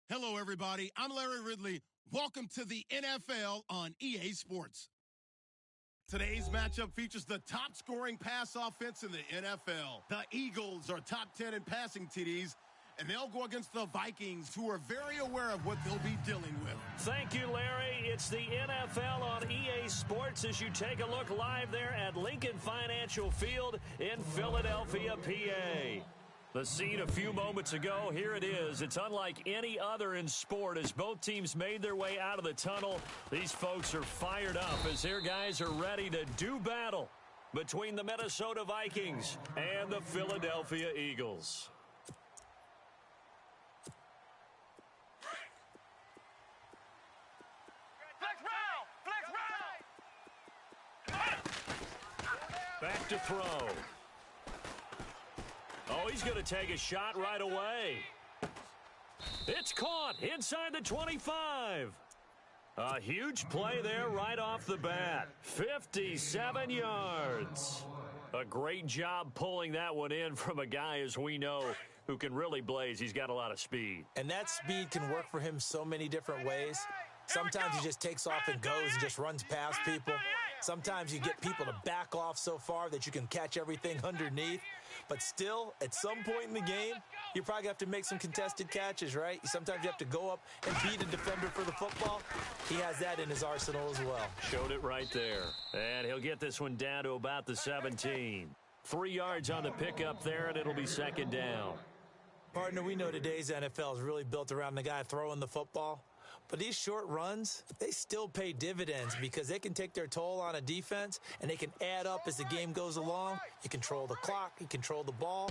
Hello, everybody. I'm Larry Ridley. Welcome to the NFL on EA Sports. Today's matchup features the top-scoring pass offense in the NFL. The Eagles are top 10 in passing TDs, and they'll go against the Vikings, who are very aware of what they'll be dealing with. Thank you, Larry. It's the NFL on EA Sports as you take a look live there at Lincoln Financial Field in Philadelphia, PA. The scene a few moments ago, here it is. It's unlike any other in sport as both teams made their way out of the tunnel. These folks are fired up as their guys are ready to do battle between the Minnesota Vikings and the Philadelphia Eagles. Back to throw. Oh, he's going to take a shot right away. It's caught inside the 25. A huge play there right off the bat. 57 yards. A great job pulling that one in from a guy, as we know, who can really blaze. He's got a lot of speed. And that speed can work for him so many different ways. Sometimes he just takes off and goes and just runs past people. Sometimes you get people to back off so far that you can catch everything underneath. But still, at some point in the game, you probably have to make some contested catches, right? Sometimes you have to go up and beat a defender for the football. He has that in his arsenal as well. Showed it right there. And he'll get this one down to about the 17. 3 yards on the pickup there, and it'll be second down. Partner, we know today's NFL is really built around the guy throwing the football. But these short runs, they still pay dividends because they can take their toll on a defense, and they can add up as the game goes along. You control the clock, you control the ball,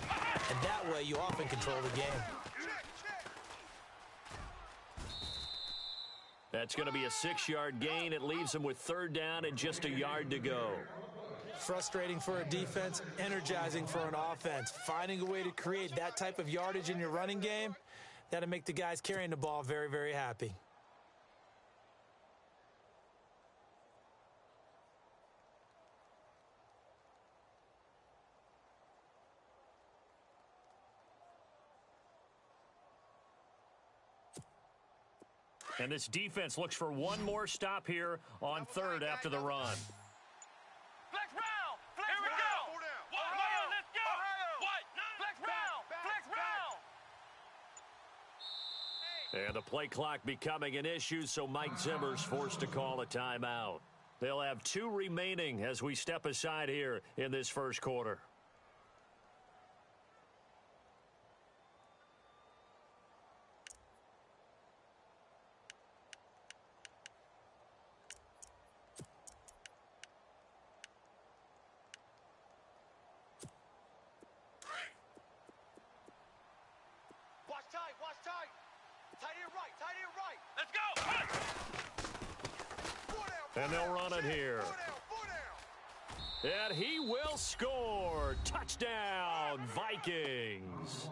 and that way you often control the game. That's going to be a 6-yard gain. It leaves them with third down and just a yard to go. Frustrating for a defense, energizing for an offense. Finding a way to create that type of yardage in your running game, that'll make the guys carrying the ball very, very happy. And this defense looks for one more stop here on third after the run. Flex round! Flex round! Ohio, let's go! What? Flex round! Flex round! And the play clock becoming an issue, so Mike Zimmer's forced to call a timeout. They'll have 2 remaining as we step aside here in this first quarter. Watch tight. Tight end right. Let's go! And they'll run it here. And he will score. Touchdown, Vikings.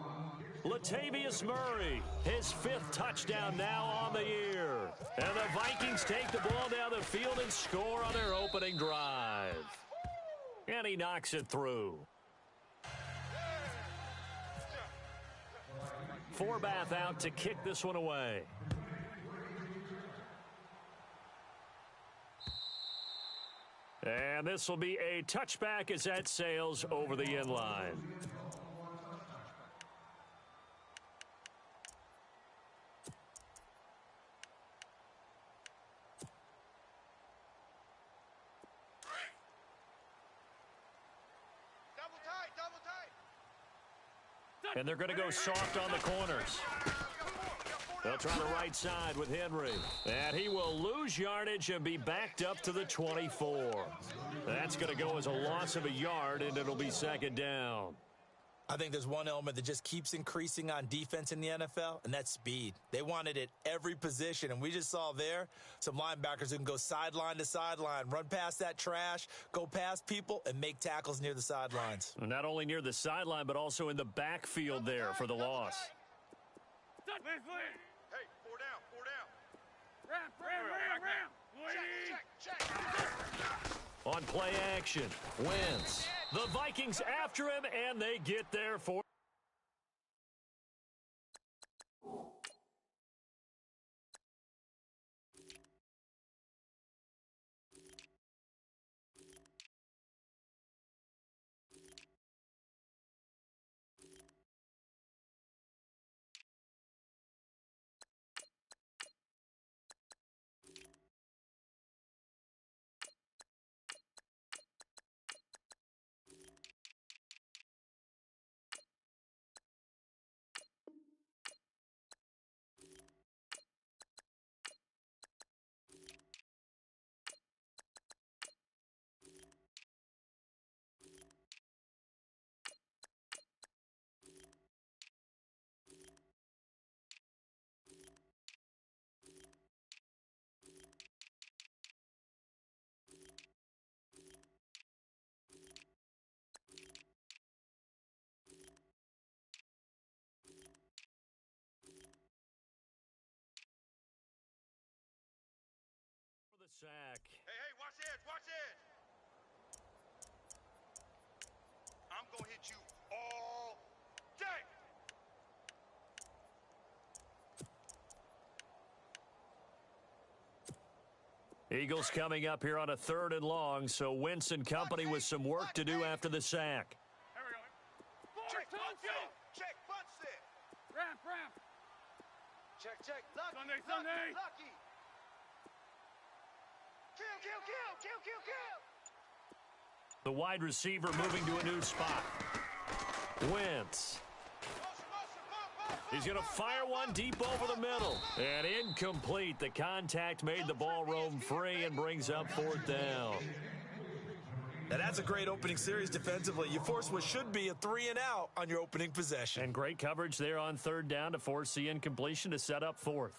Latavius Murray, his 5th touchdown now on the year. And the Vikings take the ball down the field and score on their opening drive. And he knocks it through. Forbath out to kick this one away. And this will be a touchback as that sails over the end line. Double tight. And they're going to go soft on the corners. They'll try the right side with Henry. And he will lose yardage and be backed up to the 24. That's going to go as a loss of a yard, and it'll be second down. I think there's one element that just keeps increasing on defense in the NFL, and that's speed. They want it at every position, and we just saw there some linebackers who can go sideline to sideline, run past that trash, go past people, and make tackles near the sidelines. Not only near the sideline, but also in the backfield there for the loss. Hey, 4 down. Ram. Check. On play action, Wentz. The Vikings after him, and they get there for sack. Hey, watch edge, watch edge. I'm going to hit you all day. Eagles coming up here on a 3rd and long, so Wentz and company with some work to do after the sack. Here we go. Check, bunch set. Ramp. Check. Lucky, Sunday. Lucky. Kill. The wide receiver moving to a new spot. Wentz. He's going to fire one deep over the middle. And incomplete. The contact made the ball roam free and brings up 4th down. Now that's a great opening series defensively. You force what should be a 3-and-out on your opening possession. And great coverage there on 3rd down to force the incompletion to set up 4th.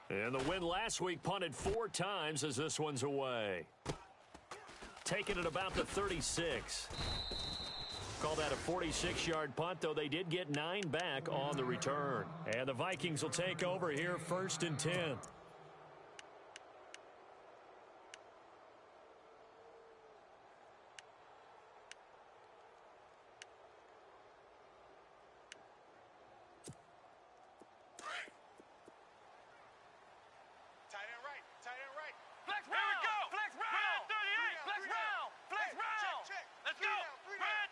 And the win last week punted 4 times as this one's away. Taking it about the 36. Call that a 46-yard punt, though they did get 9 back on the return. And the Vikings will take over here 1st and 10. Tight end right. Flex round. Here we go. Flex round. 38. Flex round. Check. Let's go. Brad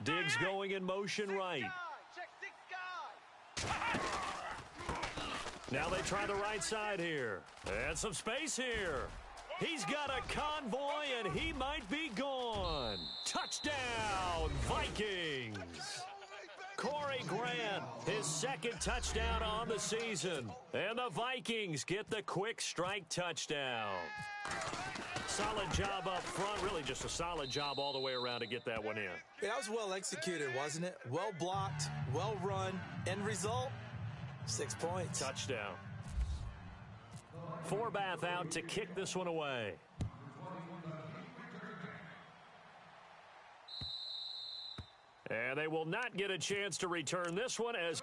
38. Diggs going in motion right. Check 6 guys. Now they try the right side here. And some space here. He's got a convoy, and he might be gone. Touchdown, Vikings. Corey Grant, his 2nd touchdown on the season. And the Vikings get the quick strike touchdown. Solid job up front. Really just a solid job all the way around to get that one in. Yeah, that was well executed, wasn't it? Well blocked, well run. End result, 6 points. Touchdown. Forbath out to kick this one away. And they will not get a chance to return this one as...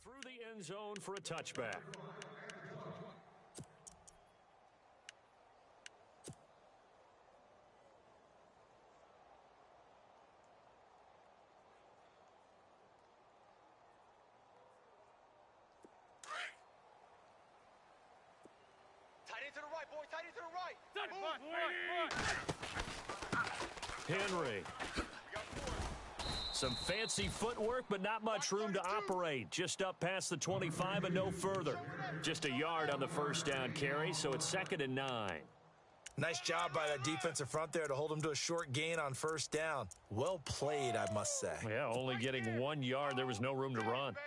through the end zone for a touchback. Tight end to the right, boy. Tight end to the right. Henry. Some fancy footwork, but not much room to operate. Just up past the 25 and no further. Just a yard on the 1st down carry, so it's 2nd and 9. Nice job by that defensive front there to hold him to a short gain on 1st down. Well played, I must say. Yeah, only getting 1 yard. There was no room to run.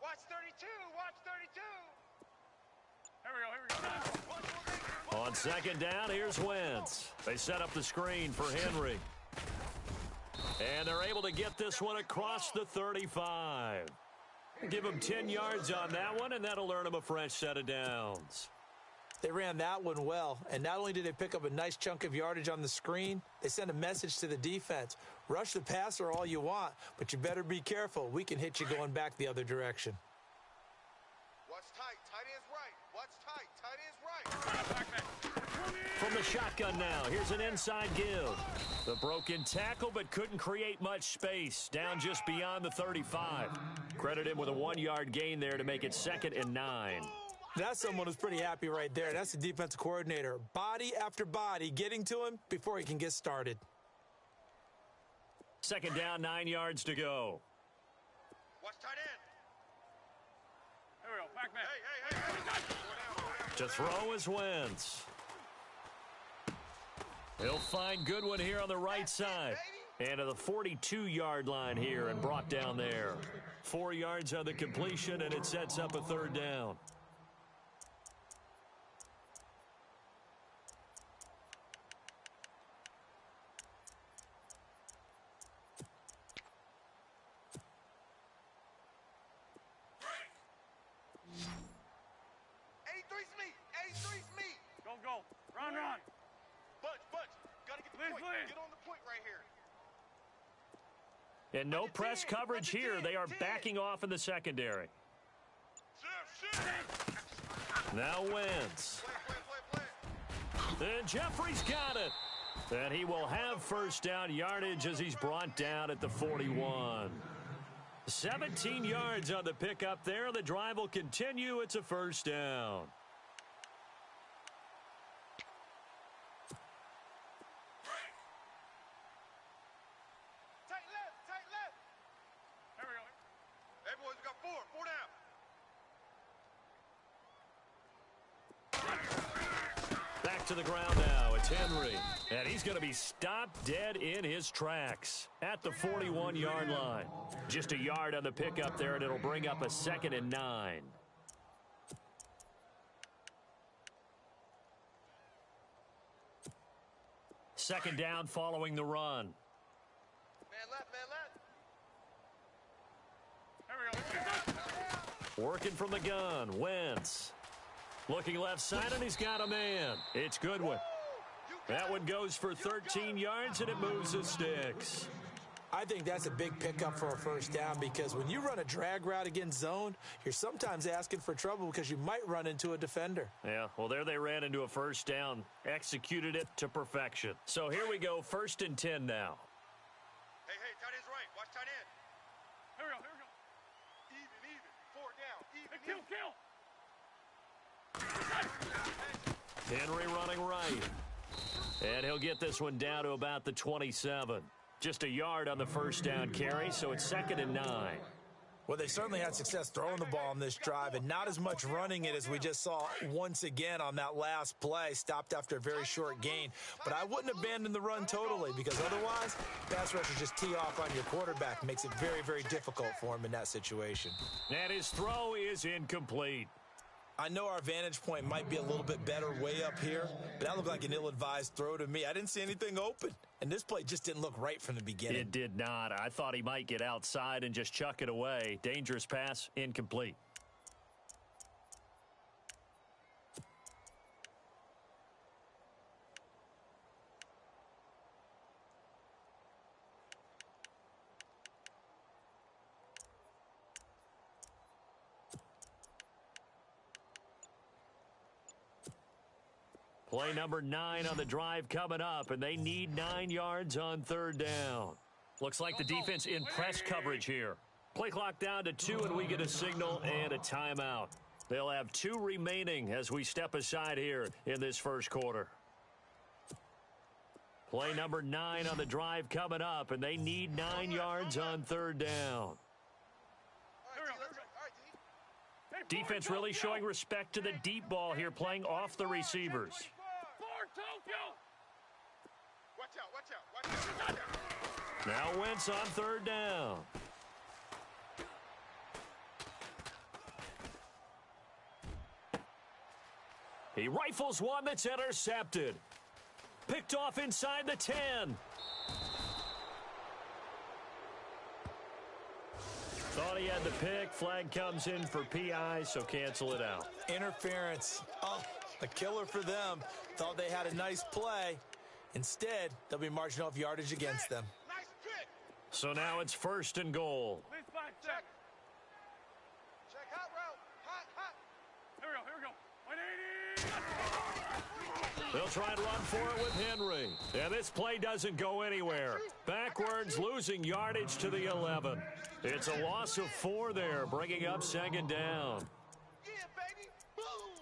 Watch 32. Here we go. On 2nd down, here's Wentz. They set up the screen for Henry. And they're able to get this one across the 35. Give them 10 yards on that one, and that'll earn them a fresh set of downs. They ran that one well, and not only did they pick up a nice chunk of yardage on the screen, they sent a message to the defense. Rush the passer all you want, but you better be careful. We can hit you going back the other direction. Watch tight. Tight end's right. Watch tight. Tight end's right. From the shotgun now, here's an inside give. The broken tackle, but couldn't create much space. Down just beyond the 35. Credit him with a 1-yard gain there to make it 2nd and 9. That's someone who's pretty happy right there. That's the defensive coordinator. Body after body getting to him before he can get started. Second down, 9 yards to go. Watch tight end. Here we go. Back man. Hey. To throw is Wentz. He'll find Goodwin here on the right side. And to the 42-yard line here and brought down there. 4 yards on the completion, and it sets up a third down. Go. Run. Bunch. Gotta get the point. Get on the point right here. And no press coverage here. They are backing off in the secondary. Now Wentz. And Jeffrey's got it. And he will have first down yardage as he's brought down at the 41. 17 yards on the pickup there. The drive will continue. It's a first down. Back to the ground now. It's Henry. And he's going to be stopped dead in his tracks at the 41-yard line. Just a yard on the pickup there, and it'll bring up a 2nd and 9. Second down following the run. Man left. Here we go. Working from the gun, Wentz. Looking left side, and he's got a man. It's Goodwin. That one goes for 13 yards, and it moves the sticks. I think that's a big pickup for a first down because when you run a drag route against zone, you're sometimes asking for trouble because you might run into a defender. Yeah, well, there they ran into a first down, executed it to perfection. So here we go, 1st and 10 now. Hey, tight end's right. Watch tight end. Here we go. Even. 4 down. Kill. Henry running right. And he'll get this one down to about the 27. Just a yard on the first down carry, so it's 2nd and 9. Well, they certainly had success throwing the ball on this drive and not as much running it as we just saw once again on that last play, stopped after a very short gain. But I wouldn't abandon the run totally because otherwise, pass rushers just tee off on your quarterback. Makes it very, very difficult for him in that situation. And his throw is incomplete. I know our vantage point might be a little bit better way up here, but that looked like an ill-advised throw to me. I didn't see anything open, and this play just didn't look right from the beginning. It did not. I thought he might get outside and just chuck it away. Dangerous pass, incomplete. Play number 9 on the drive coming up, and they need 9 yards on 3rd down. Looks like the defense in press coverage here. Play clock down to 2, and we get a signal and a timeout. They'll have 2 remaining as we step aside here in this first quarter. Play number 9 on the drive coming up, and they need 9 yards on 3rd down. Defense really showing respect to the deep ball here, playing off the receivers. Watch out. Now Wentz on 3rd down. He rifles one that's intercepted. Picked off inside the 10. Thought he had the pick. Flag comes in for PI, so cancel it out. Interference. Oh, a killer for them. Thought they had a nice play. Instead, they'll be marching off yardage against them. Nice pick. So now it's 1st and goal. Check hot route. Hot. Here we go. 180. They'll try and run for it with Henry. And this play doesn't go anywhere. Backwards, losing yardage to the 11. It's a loss of 4 there, bringing up 2nd down. Yeah, baby. Boom.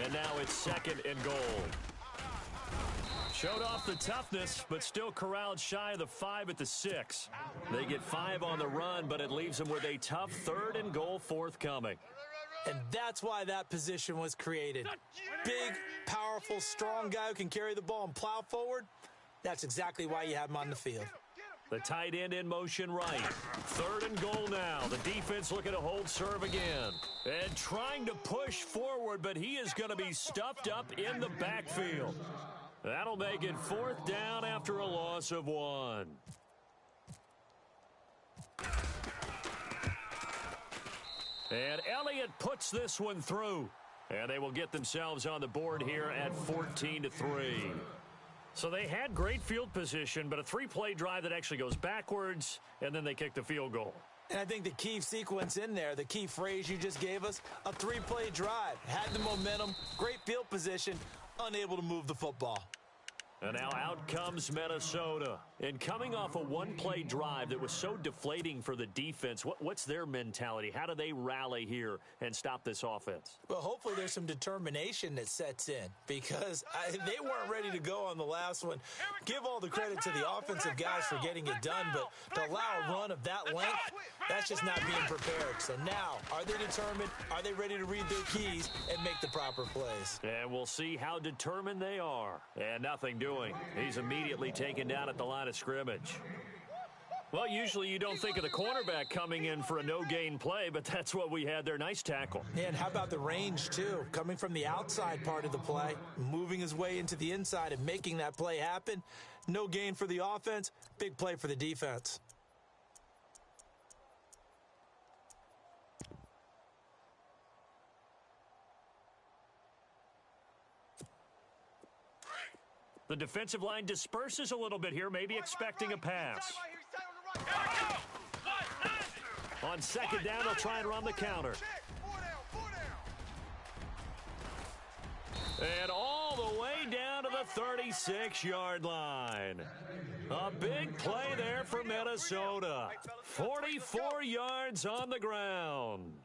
And now it's 2nd and goal. Showed off the toughness, but still corralled shy of the 5 at the 6. They get 5 on the run, but it leaves them with a tough 3rd and goal forthcoming. And that's why that position was created. Big, powerful, strong guy who can carry the ball and plow forward. That's exactly why you have him on the field. The tight end in motion right. 3rd and goal now. The defense looking to hold serve again. And trying to push forward, but he is going to be stuffed up in the backfield. That'll make it 4th down after a loss of 1. And Elliott puts this one through. And they will get themselves on the board here at 14-3. So they had great field position, but a 3-play drive that actually goes backwards, and then they kick the field goal. And I think the key sequence in there, the key phrase you just gave us, a 3-play drive. Had the momentum, great field position, unable to move the football. And now out comes Minnesota. And coming off a 1-play drive that was so deflating for the defense, what's their mentality? How do they rally here and stop this offense? Well, hopefully there's some determination that sets in because they weren't ready to go on the last one. Give all the credit to the offensive guys for getting it done, but to allow a run of that length, that's just not being prepared. So now, are they determined? Are they ready to read their keys and make the proper plays? And we'll see how determined they are. And nothing doing. He's immediately taken down at the line of scrimmage. Well, usually you don't think of the cornerback coming in for a no-gain play, but that's what we had there. Nice tackle. And how about the range, too? Coming from the outside part of the play, moving his way into the inside and making that play happen. No gain for the offense, big play for the defense. The defensive line disperses a little bit here, maybe expecting a pass. On 2nd down, they'll try and run the counter. And all the way down to the 36-yard line. A big play there for Minnesota. 44 yards on the ground.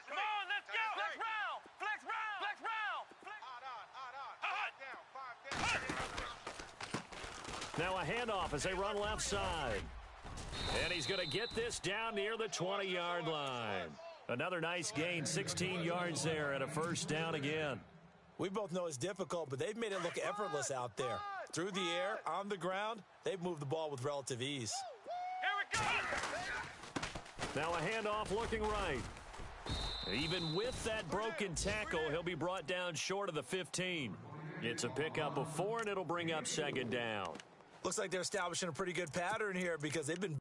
Come on, let's go. Flex round. Flex round. Flex round. Now a handoff as they run left side. And he's going to get this down near the 20-yard line. Another nice gain, 16 yards there and a 1st down again. We both know it's difficult, but they've made it look effortless out there. Through the air, on the ground, they've moved the ball with relative ease. Here we go. Now a handoff looking right. Even with that broken tackle, he'll be brought down short of the 15. It's a pickup of 4, and it'll bring up 2nd down. Looks like they're establishing a pretty good pattern here because they've been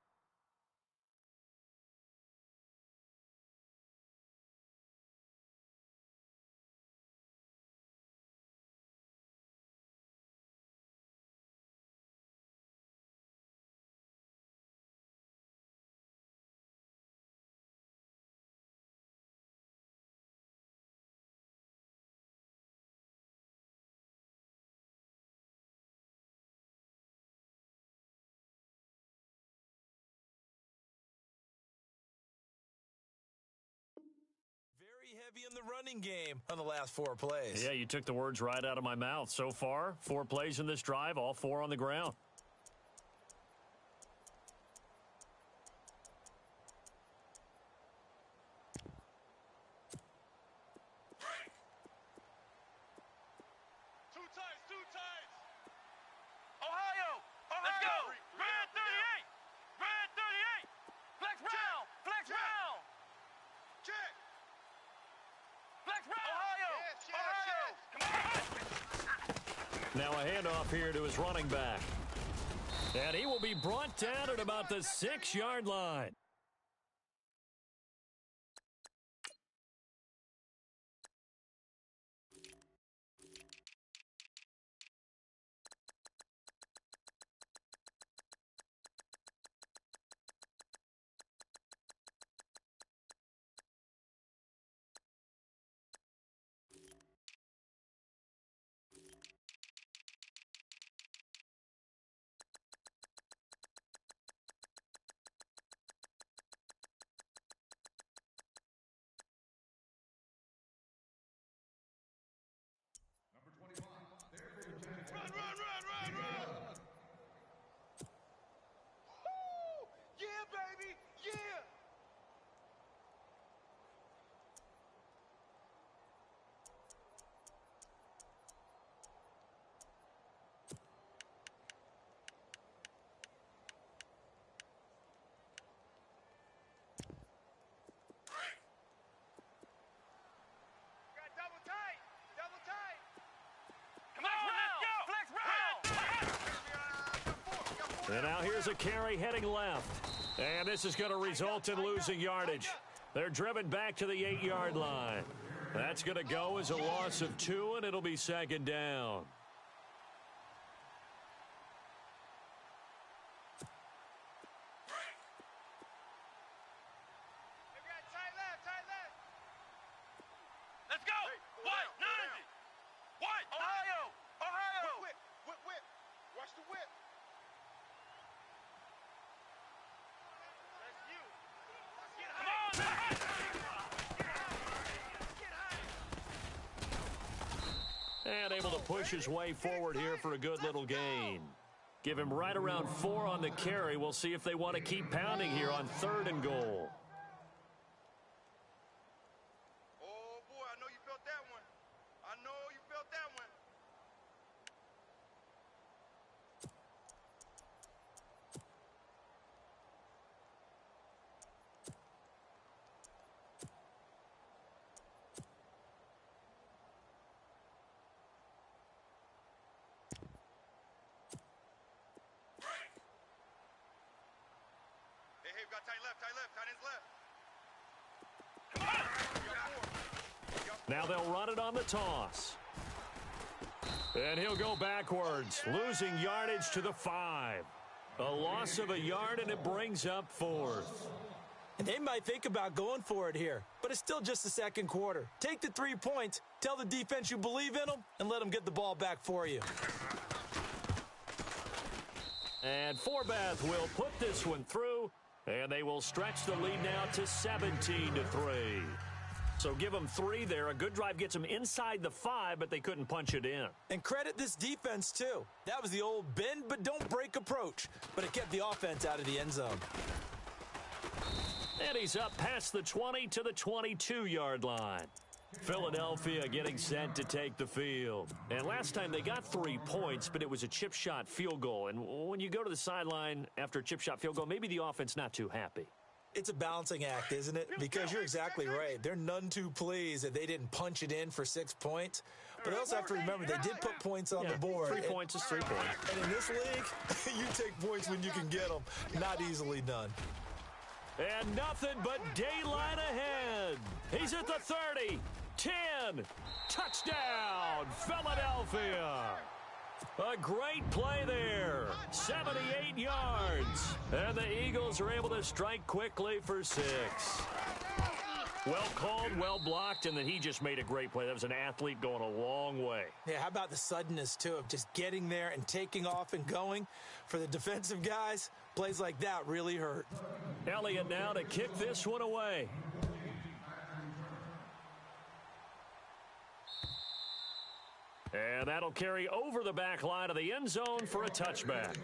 heavy in the running game on the last 4 plays. Yeah, you took the words right out of my mouth. So far, 4 plays in this drive, all 4 on the ground. Two tights. Ohio. Let's go. Red 38. Red 38. Flex round. Flex round. Check. Flex round. Ohio. Come on. Now a handoff here to his running back. And he will be brought down at about the 6-yard line. And now here's a carry heading left. And this is going to result in losing yardage. They're driven back to the 8-yard line. That's going to go as a loss of 2, and it'll be second down. Let's go! White, 90! White, Ohio! Ohio! Whip! Watch the whip! That's you! Get high! And able to push his way forward here for a good little gain. Give him right around 4 on the carry. We'll see if they want to keep pounding here on 3rd and goal. Oh, boy, I know you felt that one. I know you felt that one. Hey, we got tight ends left. Now they'll run it on the toss. And he'll go backwards, losing yardage to the 5. A loss of a yard, and it brings up 4th. And they might think about going for it here, but it's still just the second quarter. Take the 3 points, tell the defense you believe in them, and let them get the ball back for you. And Forbath will put this one through, and they will stretch the lead now to 17-3. So give them 3 there. A good drive gets them inside the 5, but they couldn't punch it in. And credit this defense, too. That was the old bend but don't break approach, but it kept the offense out of the end zone. And he's up past the 20 to the 22-yard line. Philadelphia getting set to take the field. And last time they got 3 points, but it was a chip shot field goal. And when you go to the sideline after a chip shot field goal, maybe the offense not too happy. It's a balancing act, isn't it? Because you're exactly right. They're none too pleased that they didn't punch it in for 6 points. But they also have to remember they did put points on the board. 3 points is 3 points. And in this league, you take points when you can get them. Not easily done. And nothing but daylight ahead. He's at the 30, 10, touchdown, Philadelphia. A great play there, 78 yards. And the Eagles are able to strike quickly for 6. Well called, well blocked, and then he just made a great play. That was an athlete going a long way. Yeah, how about the suddenness, too, of just getting there and taking off and going? For the defensive guys, plays like that really hurt. Elliott now to kick this one away. And that'll carry over the back line of the end zone for a touchback.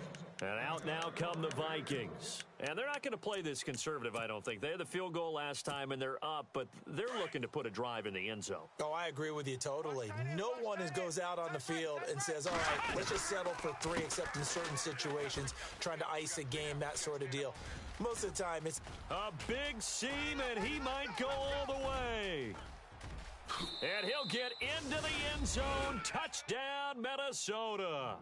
And out now come the Vikings. And they're not going to play this conservative, I don't think. They had the field goal last time, and they're up, but they're looking to put a drive in the end zone. Oh, I agree with you totally. No one goes out on the field and says, all right, let's just settle for 3, except in certain situations, trying to ice a game, that sort of deal. Most of the time, it's a big seam, and he might go all the way. And he'll get into the end zone. Touchdown, Minnesota.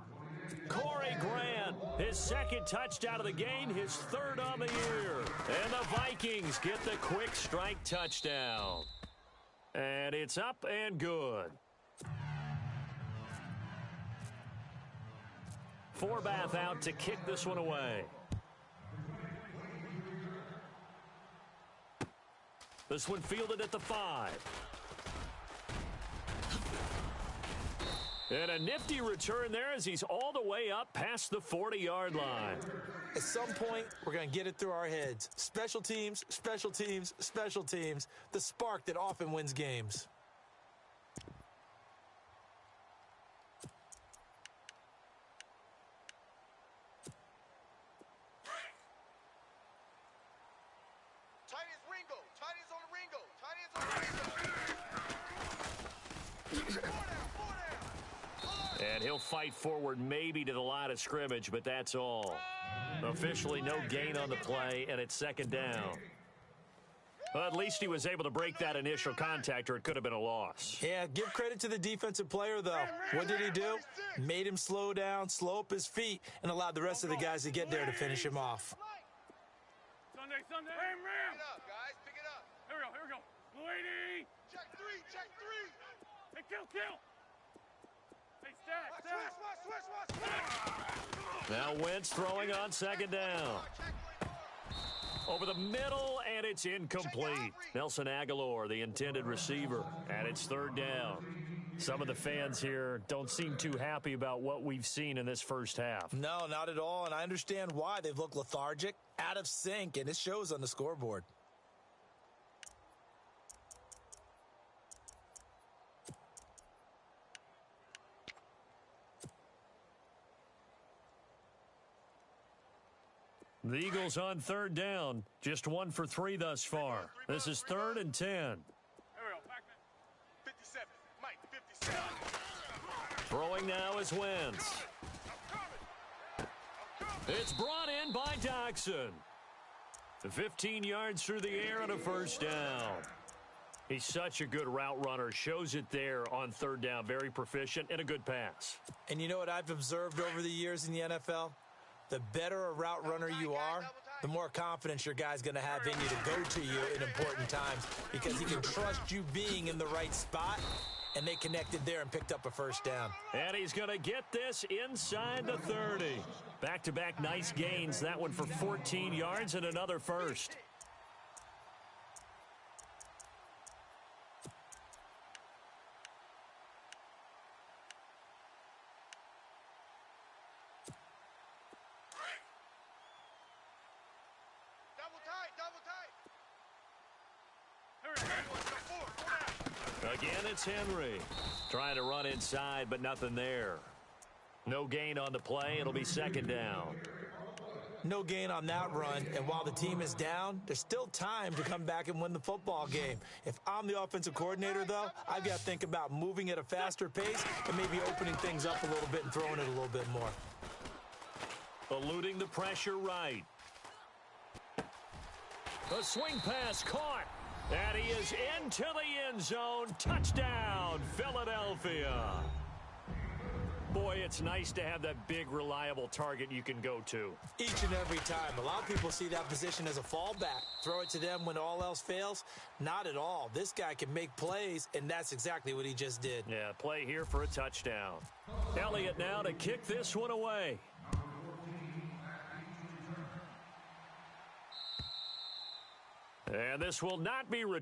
Corey Grant, his 2nd touchdown of the game, his 3rd on the year. And the Vikings get the quick strike touchdown. And it's up and good. Forbath out to kick this one away. This one fielded at the 5. And a nifty return there as he's all the way up past the 40-yard line. At some point, we're going to get it through our heads. Special teams, special teams, special teams. The spark that often wins games. Tight ends Ringo. Tight ends on the Ringo. Tight ends on the Ringo. 4 down. And he'll fight forward maybe to the line of scrimmage, but that's all. Officially no gain on the play, and it's 2nd down. Well, at least he was able to break that initial contact, or it could have been a loss. Yeah, give credit to the defensive player, though. What did he do? Made him slow down, slow up his feet, and allowed the rest of the guys to get there to finish him off. Sunday. Pick it up, guys. Pick it up. Here we go. Blue 80. Check three. Hey, kill. Hey, stack. Now Wentz throwing on second down. Over the middle, and it's incomplete. Nelson Aguilar, the intended receiver, and it's third down. Some of the fans here don't seem too happy about what we've seen in this first half. No, not at all, and I understand why. They've looked lethargic, out of sync, and it shows on the scoreboard. The Eagles on third down, just 1 for 3 thus far. This is 3rd and 10. Here we go. 57. Mike, 57. Throwing now is Wentz. It's brought in by Doxson. 15 yards through the air and a first down. He's such a good route runner. Shows it there on third down. Very proficient and a good pass. And you know what I've observed over the years in the NFL? The better a route runner you are, the more confidence your guy's going to have in you to go to you in important times, because he can trust you being in the right spot, and they connected there and picked up a first down. And he's going to get this inside the 30. Back-to-back nice gains. That one for 14 yards and another first. Again, it's Henry. Trying to run inside, but nothing there. No gain on the play. It'll be second down. No gain on that run, and while the team is down, there's still time to come back and win the football game. If I'm the offensive coordinator, though, I've got to think about moving at a faster pace and maybe opening things up a little bit and throwing it a little bit more. Eluding the pressure right. The swing pass caught. And he is into the end zone. Touchdown, Philadelphia. Boy, it's nice to have that big, reliable target you can go to. Each and every time. A lot of people see that position as a fallback. Throw it to them when all else fails. Not at all. This guy can make plays, and that's exactly what he just did. Yeah, play here for a touchdown. Elliott now to kick this one away. And this will not be returned.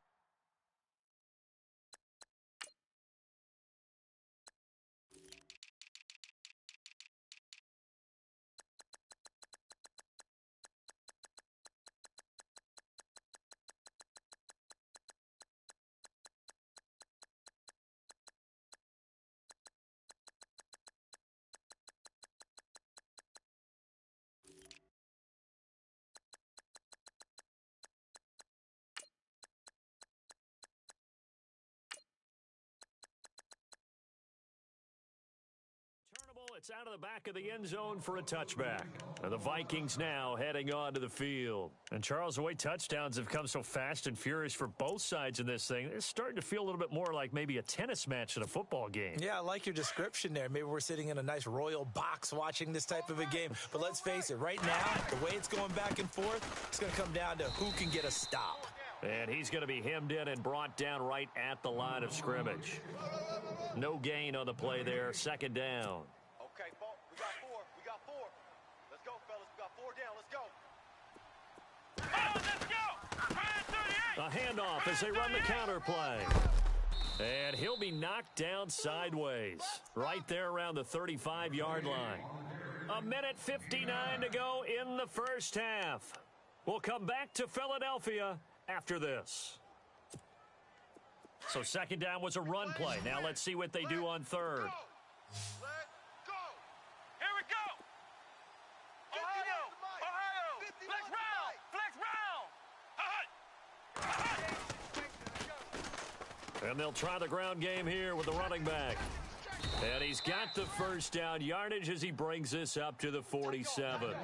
It's out of the back of the end zone for a touchback. And the Vikings now heading on to the field. And Charles, the way touchdowns have come so fast and furious for both sides in this thing, it's starting to feel a little bit more like maybe a tennis match than a football game. Yeah, I like your description there. Maybe we're sitting in a nice royal box watching this type of a game. But let's face it, right now, the way it's going back and forth, it's going to come down to who can get a stop. And he's going to be hemmed in and brought down right at the line of scrimmage. No gain on the play there. Second down. Okay, we got four. Let's go, fellas. We got 4 down. Let's go. A handoff as they run the counter play. And he'll be knocked down sideways. Right there around the 35-yard line. 1:59 to go in the first half. We'll come back to Philadelphia after this. So second down was a run play. Now let's see what they do on third. And they'll try the ground game here with the running back. And he's got the first down yardage as he brings this up to the 47.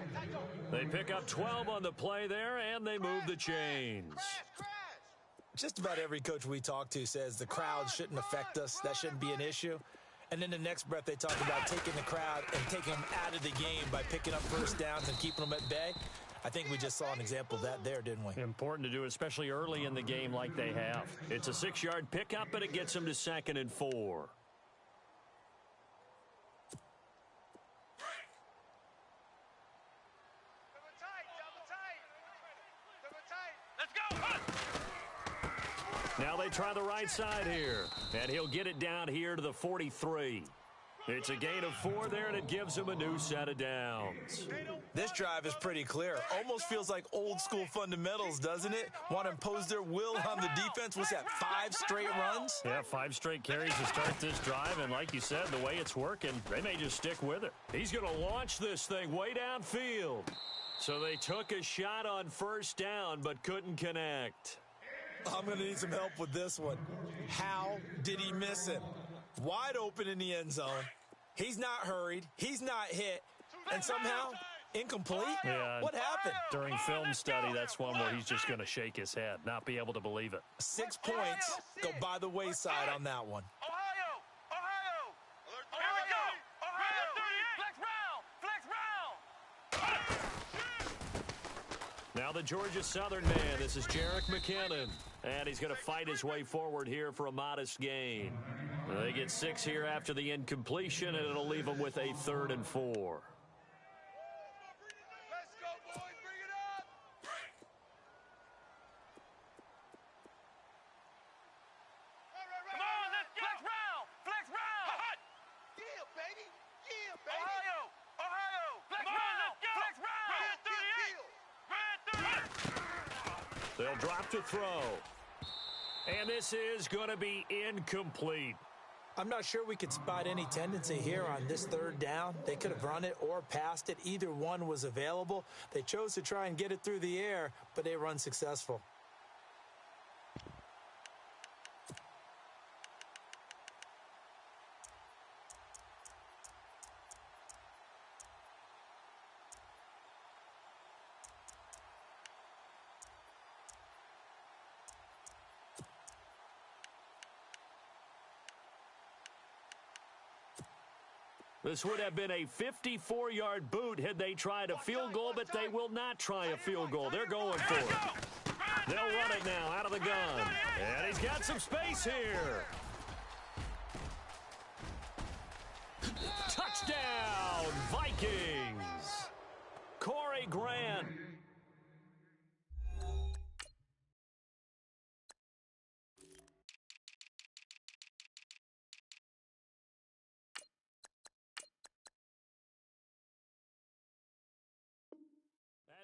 They pick up 12 on the play there, and they move the chains. Just about every coach we talk to says the crowd shouldn't affect us. That shouldn't be an issue. And then the next breath they talk about taking the crowd and taking them out of the game by picking up first downs and keeping them at bay. I think we just saw an example of that there, didn't we? Important to do, especially early in the game like they have. It's a 6-yard pickup, and it gets them to 2nd and 4. Now they try the right side here, and he'll get it down here to the 43. It's a gain of 4 there, and it gives him a new set of downs. This drive is pretty clear. Almost feels like old school fundamentals, doesn't it? Want to impose their will on the defense. What's that, 5 straight runs? Yeah, 5 straight carries to start this drive, and like you said, the way it's working, they may just stick with it. He's going to launch this thing way downfield. So they took a shot on first down, but couldn't connect. I'm going to need some help with this one. How did he miss him? Wide open in the end zone. He's not hurried. He's not hit. And somehow, incomplete? Yeah, what happened? During film study, that's one where he's just going to shake his head, not be able to believe it. 6 points go by the wayside on that one. Ohio! Here we go! Ohio! Flex round! Now the Georgia Southern man, this is Jerick McKinnon. And he's going to fight his way forward here for a modest gain. They get 6 here after the incompletion, and it'll leave them with a 3rd and 4. Let's go, boys. Bring it up. Come on, let's go! Flex round! Yeah, baby. Yeah, baby. Ohio! Flex round! They'll drop to throw. And this is going to be incomplete. I'm not sure we could spot any tendency here on this 3rd down. They could have run it or passed it. Either one was available. They chose to try and get it through the air, but they were unsuccessful. This would have been a 54-yard boot had they tried a field goal, but they will not try a field goal. They're going for it. They'll run it now out of the gun. And he's got some space here. Touchdown, Vikings. Corey Grant.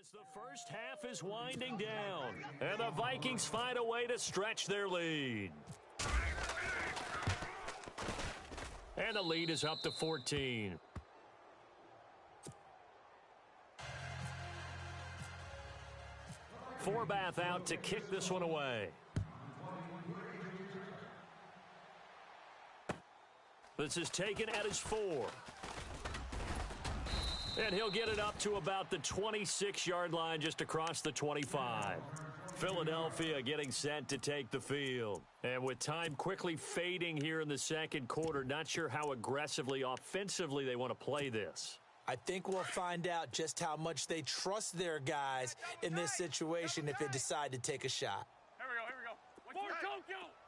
As the first half is winding down, and the Vikings find a way to stretch their lead. And the lead is up to 14. Forbath out to kick this one away. This is taken at his 4. And he'll get it up to about the 26-yard line just across the 25. Philadelphia getting set to take the field. And with time quickly fading here in the second quarter, not sure how aggressively, offensively they want to play this. I think we'll find out just how much they trust their guys in this situation if they decide to take a shot. Here we go.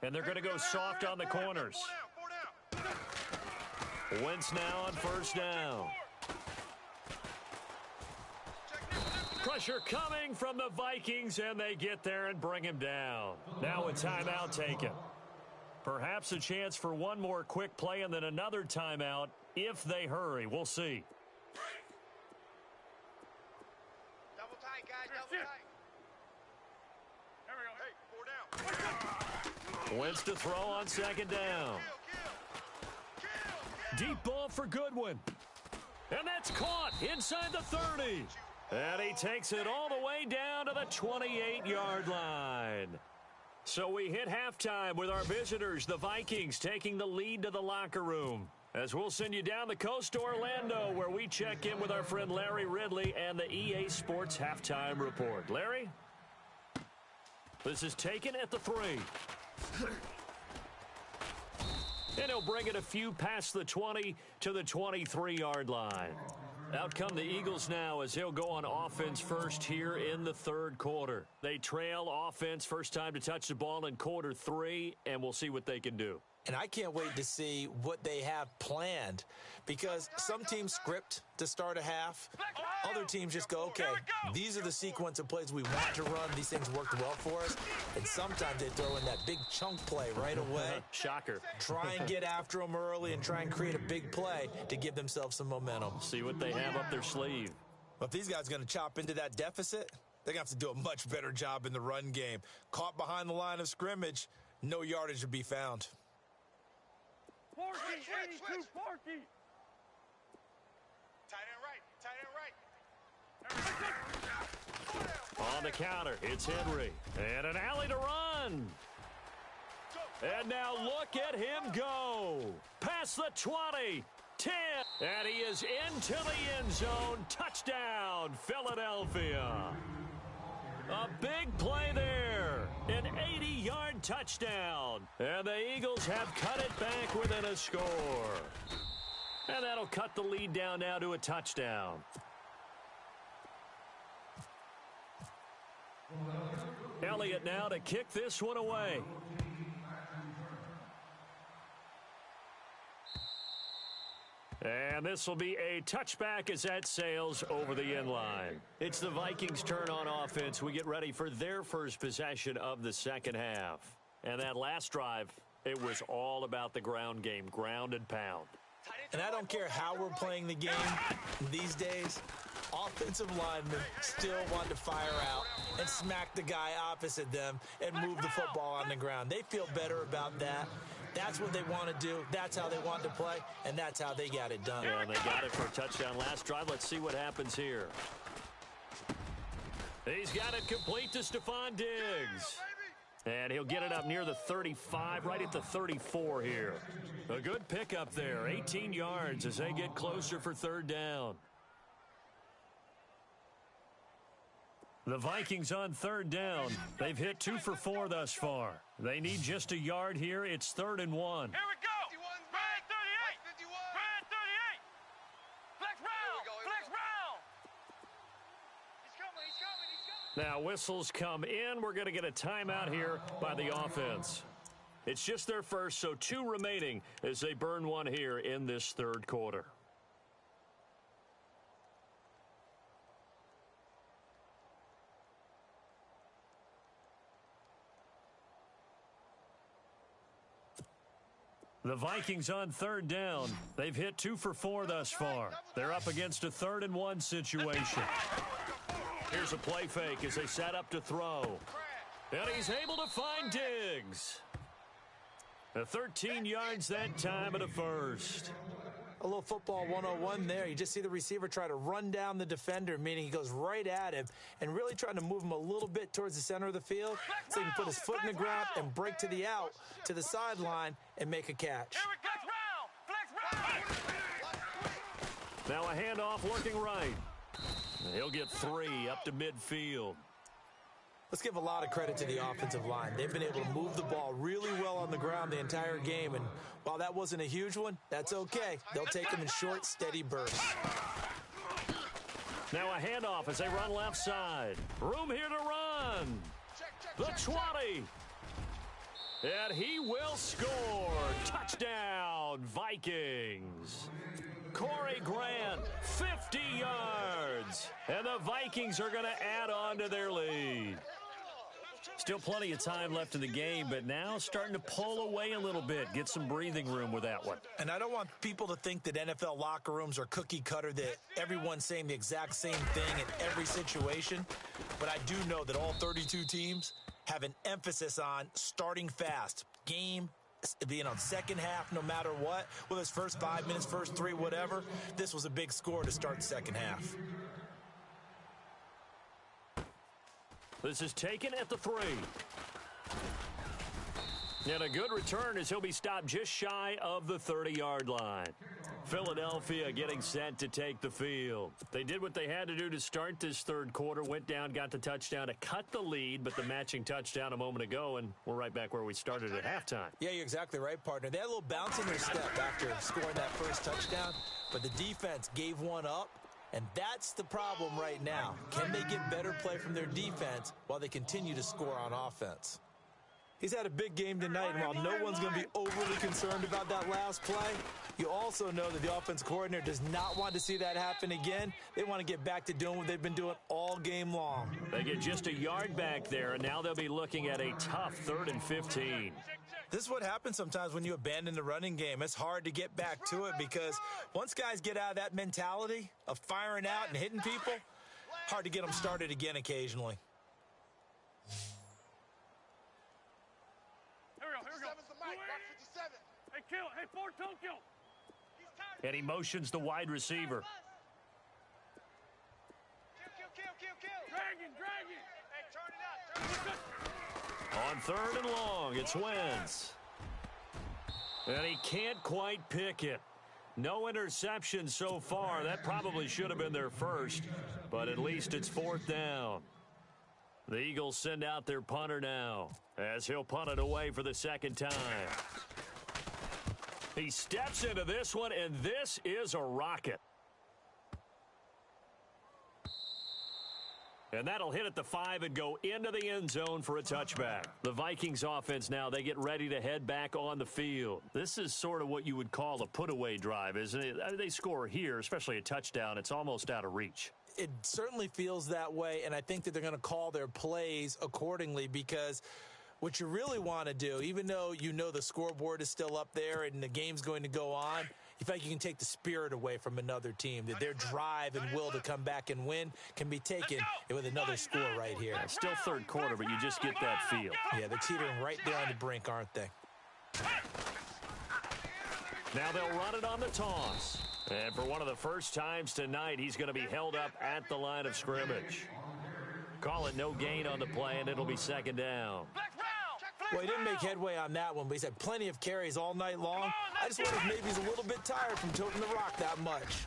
And they're going to go soft on the corners. 4 down. Wentz now on first down. Pressure coming from the Vikings, and they get there and bring him down. Now a timeout taken. Perhaps a chance for one more quick play and then another timeout if they hurry. We'll see. Double tight, guys. Double tight. Here we go. Hey, 4 down. Wentz to throw on second down. Deep ball for Goodwin. And that's caught inside the 30. And he takes it all the way down to the 28-yard line. So we hit halftime with our visitors, the Vikings, taking the lead to the locker room. As we'll send you down the coast to Orlando, where we check in with our friend Larry Ridley and the EA Sports Halftime Report. Larry? This is taken at the 3. And he'll bring it a few past the 20 to the 23-yard line. Out come the Eagles now as he'll go on offense first here in the third quarter. They trail offense first time to touch the ball in quarter 3, and we'll see what they can do. And I can't wait to see what they have planned, because some teams script to start a half. Other teams just go, okay, these are the sequence of plays we want to run. These things worked well for us. And sometimes they throw in that big chunk play right away. Shocker. Try and get after them early and try and create a big play to give themselves some momentum. See what they have up their sleeve. But if these guys are going to chop into that deficit, they're going to have to do a much better job in the run game. Caught behind the line of scrimmage, no yardage to be found. Forky, 82, Forky. Tight end right. On the counter, it's Henry. And an alley to run. And now look at him go. Past the 20, 10. And he is into the end zone. Touchdown, Philadelphia. A big play there. An 80-yard touchdown. And the Eagles have cut it back within a score. And that'll cut the lead down now to a touchdown. Elliott now to kick this one away. And this will be a touchback as that sails over the end line. It's the Vikings' turn on offense. We get ready for their first possession of the second half. And that last drive, it was all about the ground game, ground and pound. And I don't care how we're playing the game these days, offensive linemen still want to fire out and smack the guy opposite them and move the football on the ground. They feel better about that. That's what they want to do. That's how they want to play, and that's how they got it done. Yeah, and they got it for a touchdown last drive. Let's see what happens here. He's got it complete to Stephon Diggs. And he'll get it up near the 35, right at the 34 here. A good pickup there, 18 yards as they get closer for third down. The Vikings on third down. They've hit 2 for 4 thus far. They need just a yard here. It's 3rd and 1. Here we go. Red 38. Red 38. Flex round. Flex round. He's coming. Now whistles come in. We're going to get a timeout here by the offense. It's just their first, so 2 remaining as they burn one here in this third quarter. The Vikings on third down. They've hit 2 for 4 thus far. They're up against a 3rd and 1 situation. Here's a play fake as they set up to throw. And he's able to find Diggs. 13 yards that time at a first. A little football 101 there. You just see the receiver try to run down the defender, meaning he goes right at him and really trying to move him a little bit towards the center of the field so he can put his foot in the ground and break to the out, to the sideline, and make a catch. Now a handoff looking right. He'll get 3 up to midfield. Let's give a lot of credit to the offensive line. They've been able to move the ball really well on the ground the entire game, and while that wasn't a huge one, that's okay. They'll take them in short, steady bursts. Now a handoff as they run left side. Room here to run. The 20. And he will score. Touchdown, Vikings. Corey Grant, 50 yards. And the Vikings are going to add on to their lead. Still plenty of time left in the game, but now starting to pull away a little bit. Get some breathing room with that one. And I don't want people to think that NFL locker rooms are cookie cutter, that everyone's saying the exact same thing in every situation. But I do know that all 32 teams have an emphasis on starting fast. Game, second half, no matter what. Whether it's first 5 minutes, first 3, whatever. This was a big score to start the second half. This is taken at the 3. And a good return as he'll be stopped just shy of the 30-yard line. Philadelphia getting set to take the field. They did what they had to do to start this third quarter, went down, got the touchdown to cut the lead, but the matching touchdown a moment ago, and we're right back where we started at halftime. Yeah, you're exactly right, partner. They had a little bounce in their step after scoring that first touchdown, but the defense gave one up, and that's the problem right now. Can they get better play from their defense while they continue to score on offense? He's had a big game tonight, and while no one's going to be overly concerned about that last play, you also know that the offense coordinator does not want to see that happen again. They want to get back to doing what they've been doing all game long. They get just a yard back there, and now they'll be looking at a tough 3rd and 15. This is what happens sometimes when you abandon the running game. It's hard to get back to it because once guys get out of that mentality of firing out and hitting people, hard to get them started again occasionally. Hey, kill. Hey, Ford, don't kill. And he motions the wide receiver. Kill. Dragon. Hey, turn it up. On 3rd and long, it's Wentz. And he can't quite pick it. No interception so far. That probably should have been their first, but at least it's 4th down. The Eagles send out their punter now, as he'll punt it away for the second time. He steps into this one, and this is a rocket. And that'll hit at the 5 and go into the end zone for a touchback. The Vikings offense now, they get ready to head back on the field. This is sort of what you would call a put-away drive, isn't it? They score here, especially a touchdown. It's almost out of reach. It certainly feels that way, and I think that they're going to call their plays accordingly because what you really want to do, even though you know the scoreboard is still up there and the game's going to go on, you feel like you can take the spirit away from another team, that their drive and will to come back and win can be taken with another score right here. It's still 3rd quarter, but you just get that feel. Yeah, they're teetering right there on the brink, aren't they? Now they'll run it on the toss. And for one of the first times tonight, he's going to be held up at the line of scrimmage. Call it no gain on the play, and it'll be 2nd down. Well, he didn't make headway on that one, but he's had plenty of carries all night long. I just wonder if maybe he's a little bit tired from tilting the rock that much.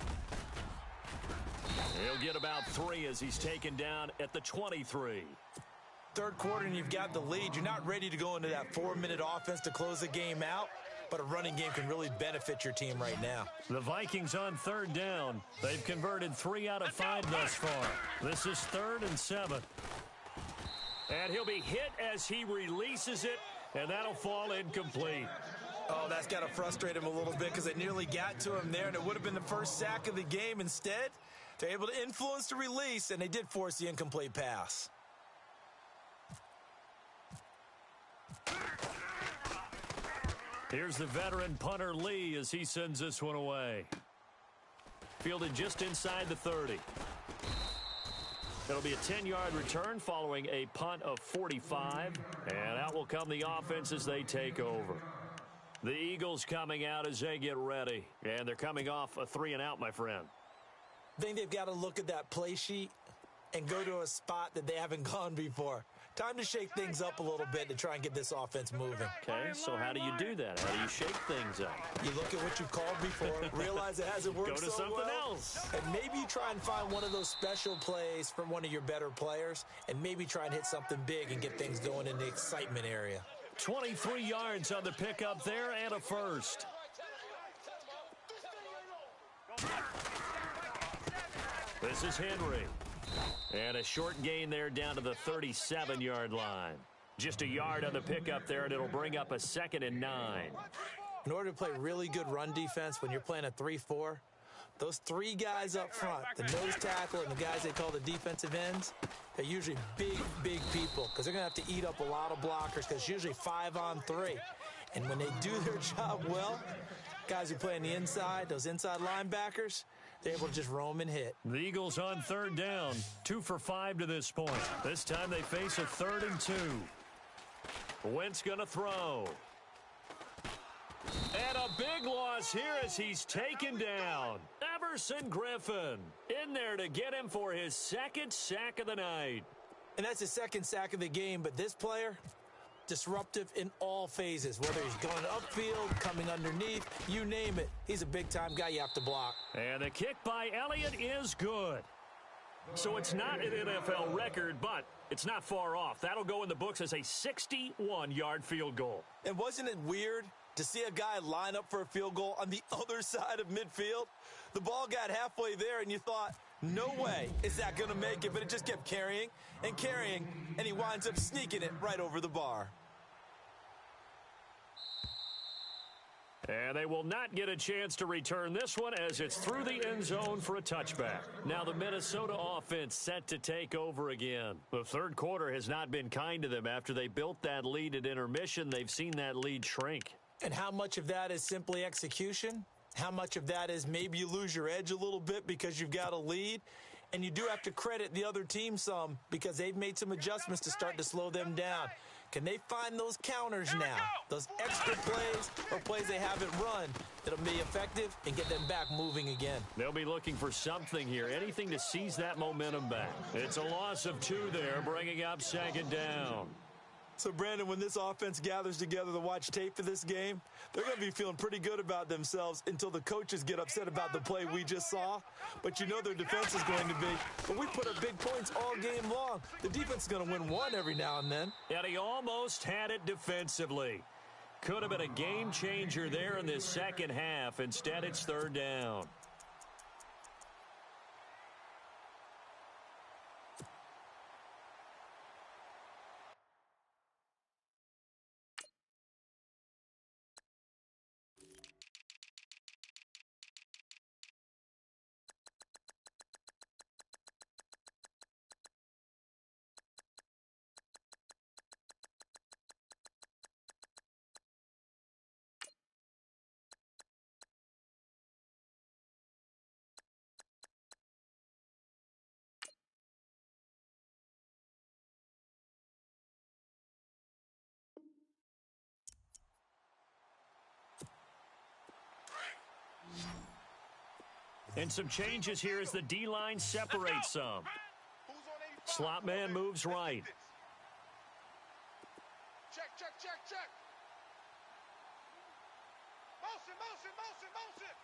He'll get about 3 as he's taken down at the 23. 3rd quarter and you've got the lead. You're not ready to go into that 4-minute offense to close the game out, but a running game can really benefit your team right now. The Vikings on 3rd down. They've converted 3 out of 5 thus far. This is 3rd and 7. And he'll be hit as he releases it, and that'll fall incomplete. Oh, that's got to frustrate him a little bit because they nearly got to him there, and it would have been the first sack of the game. Instead, they're able to influence the release, and they did force the incomplete pass. Here's the veteran punter Lee as he sends this one away. Fielded just inside the 30. It'll be a 10-yard return following a punt of 45. And out will come the offense as they take over. The Eagles coming out as they get ready. And they're coming off a 3-and-out, my friend. I think they've got to look at that play sheet and go to a spot that they haven't gone before. Time to shake things up a little bit to try and get this offense moving. Okay, so how do you do that? How do you shake things up? You look at what you've called before, realize it hasn't worked so well. Go to something else. And maybe you try and find one of those special plays from one of your better players, and maybe try and hit something big and get things going in the excitement area. 23 yards on the pickup there and a first. This is Henry. And a short gain there down to the 37-yard line. Just a yard on the pickup there, and it'll bring up a 2nd and 9. In order to play really good run defense when you're playing a 3-4, those 3 guys up front, the nose tackle and the guys they call the defensive ends, they're usually big people because they're going to have to eat up a lot of blockers because it's usually 5-on-3. And when they do their job well, guys who play on the inside, those inside linebackers, they're able to just roam and hit. The Eagles on 3rd down, 2 for 5 to this point. This time they face a 3rd and 2. Wentz going to throw. And a big loss here as he's taken down. Everson Griffin in there to get him for his 2nd sack of the night. And that's his 2nd sack of the game, but this player, Disruptive in all phases, whether he's going upfield, coming underneath, you name it. He's a big-time guy you have to block. And the kick by Elliott is good. So it's not an NFL record, but it's not far off. That'll go in the books as a 61-yard field goal. And wasn't it weird to see a guy line up for a field goal on the other side of midfield? The ball got halfway there, and you thought, no way is that going to make it, but it just kept carrying, and he winds up sneaking it right over the bar. And they will not get a chance to return this one as it's through the end zone for a touchback. Now the Minnesota offense set to take over again. The third quarter has not been kind to them. After they built that lead at intermission, they've seen that lead shrink. And how much of that is simply execution? How much of that is maybe you lose your edge a little bit because you've got a lead? And you do have to credit the other team some because they've made some adjustments to start to slow them down. Can they find those counters now, those extra plays or plays they haven't run that'll be effective and get them back moving again? They'll be looking for something here, anything to seize that momentum back. It's a loss of 2 there, bringing up second down. So, Brandon, when this offense gathers together to watch tape for this game, they're going to be feeling pretty good about themselves until the coaches get upset about the play we just saw. But you know their defense is going to be. But we put up big points all game long. The defense is going to win one every now and then. And he almost had it defensively. Could have been a game changer there in this second half. Instead, it's third down. And some changes here as the D-line separates some. Slot man moves right. Check, check, check, check. Motion, motion, motion, motion.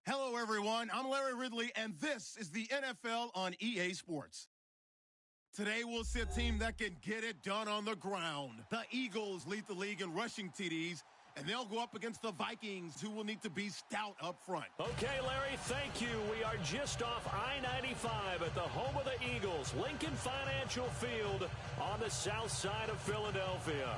Hello, everyone. I'm Larry Ridley, and this is the NFL on EA Sports. Today, we'll see a team that can get it done on the ground. The Eagles lead the league in rushing TDs, and they'll go up against the Vikings, who will need to be stout up front. Okay, Larry, thank you. We are just off I-95 at the home of the Eagles, Lincoln Financial Field on the south side of Philadelphia.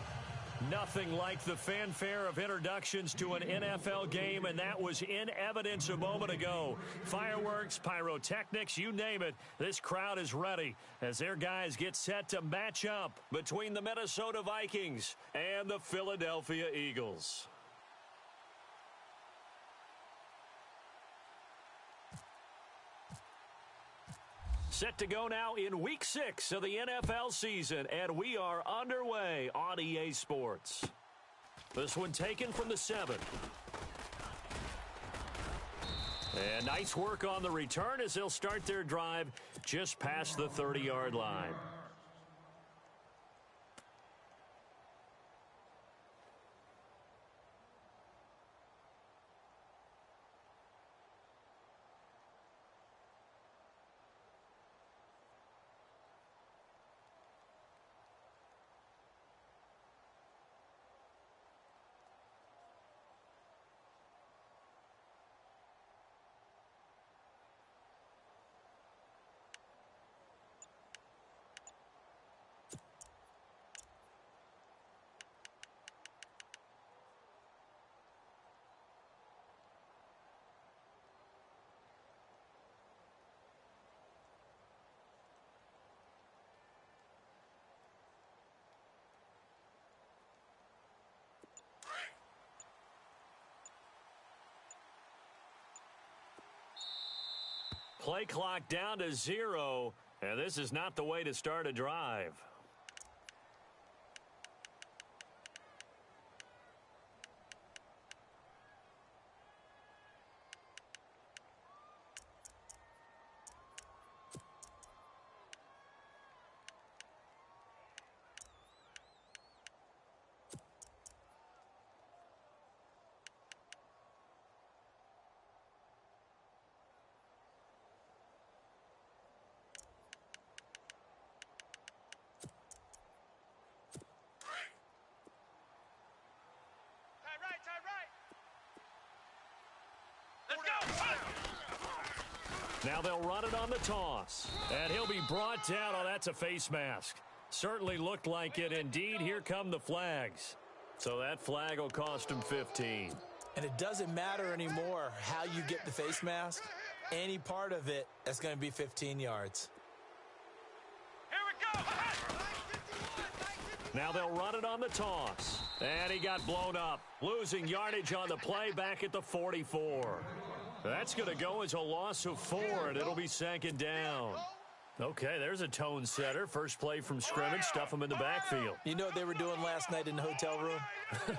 Nothing like the fanfare of introductions to an NFL game, and that was in evidence a moment ago. Fireworks, pyrotechnics, you name it. This crowd is ready as their guys get set to match up between the Minnesota Vikings and the Philadelphia Eagles. Set to go now in Week 6 of the NFL season, and we are underway on EA Sports. This one taken from the 7. And nice work on the return as they'll start their drive just past the 30-yard line. Play clock down to 0, and this is not the way to start a drive. Now they'll run it on the toss, and he'll be brought down. Oh, that's a face mask. Certainly looked like it. Indeed, here come the flags. So that flag will cost him 15. And it doesn't matter anymore how you get the face mask. Any part of it, that's going to be 15 yards. Here we go! Now they'll run it on the toss. And he got blown up, losing yardage on the play back at the 44. That's going to go as a loss of 4, and it'll be second down. Okay, there's a tone setter. First play from scrimmage, stuff him in the backfield. You know what they were doing last night in the hotel room?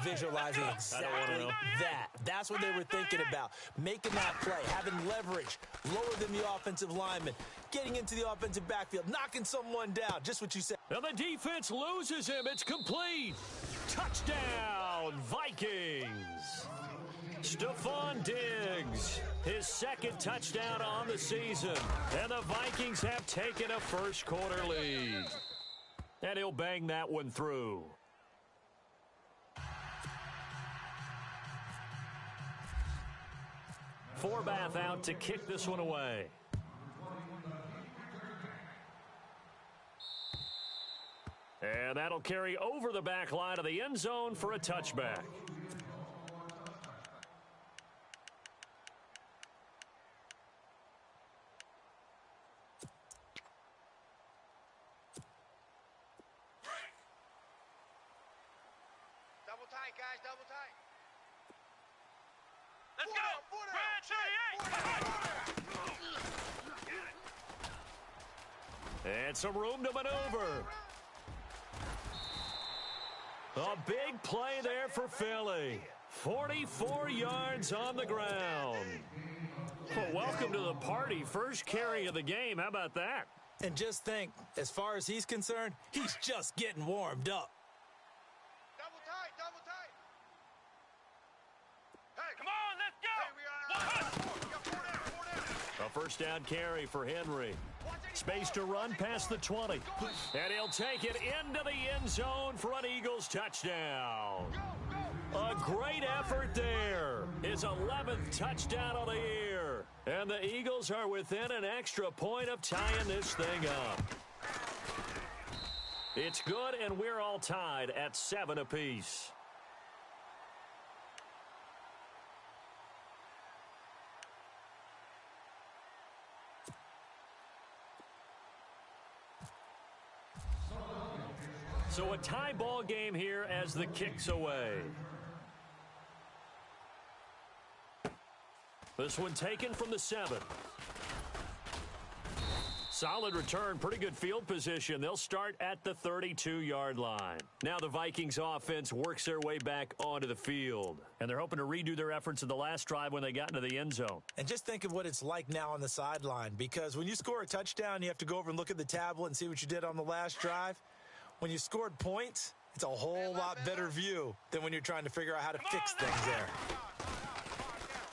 Visualizing exactly that. That's what they were thinking about. Making that play, having leverage, lower than the offensive lineman, getting into the offensive backfield, knocking someone down. Just what you said. And the defense loses him. It's complete. Touchdown, Vikings. Stephon Diggs, his second touchdown on the season. And the Vikings have taken a first-quarter lead. And he'll bang that one through. Forbath out to kick this one away. And that'll carry over the back line of the end zone for a touchback. Double tight, guys, double tight. Let's go! And some room to maneuver. A big play there for Philly. 44 yards on the ground. Well, welcome to the party. First carry of the game. How about that? And just think, as far as he's concerned, he's just getting warmed up. Double tight, double tight. Hey, come on, let's go! Hey, we are. first down carry for Henry. Space to run past the 20. And he'll take it into the end zone for an Eagles touchdown. A great effort there. His 11th touchdown of the year. And the Eagles are within an extra point of tying this thing up. It's good, and we're all tied at 7 apiece. So a tie ball game here as the kick's away. This one taken from the 7. Solid return, pretty good field position. They'll start at the 32-yard line. Now the Vikings offense works their way back onto the field. And they're hoping to redo their efforts in the last drive when they got into the end zone. And just think of what it's like now on the sideline, because when you score a touchdown, you have to go over and look at the tablet and see what you did on the last drive. When you scored points, it's a whole lot better view than when you're trying to figure out how to fix things there.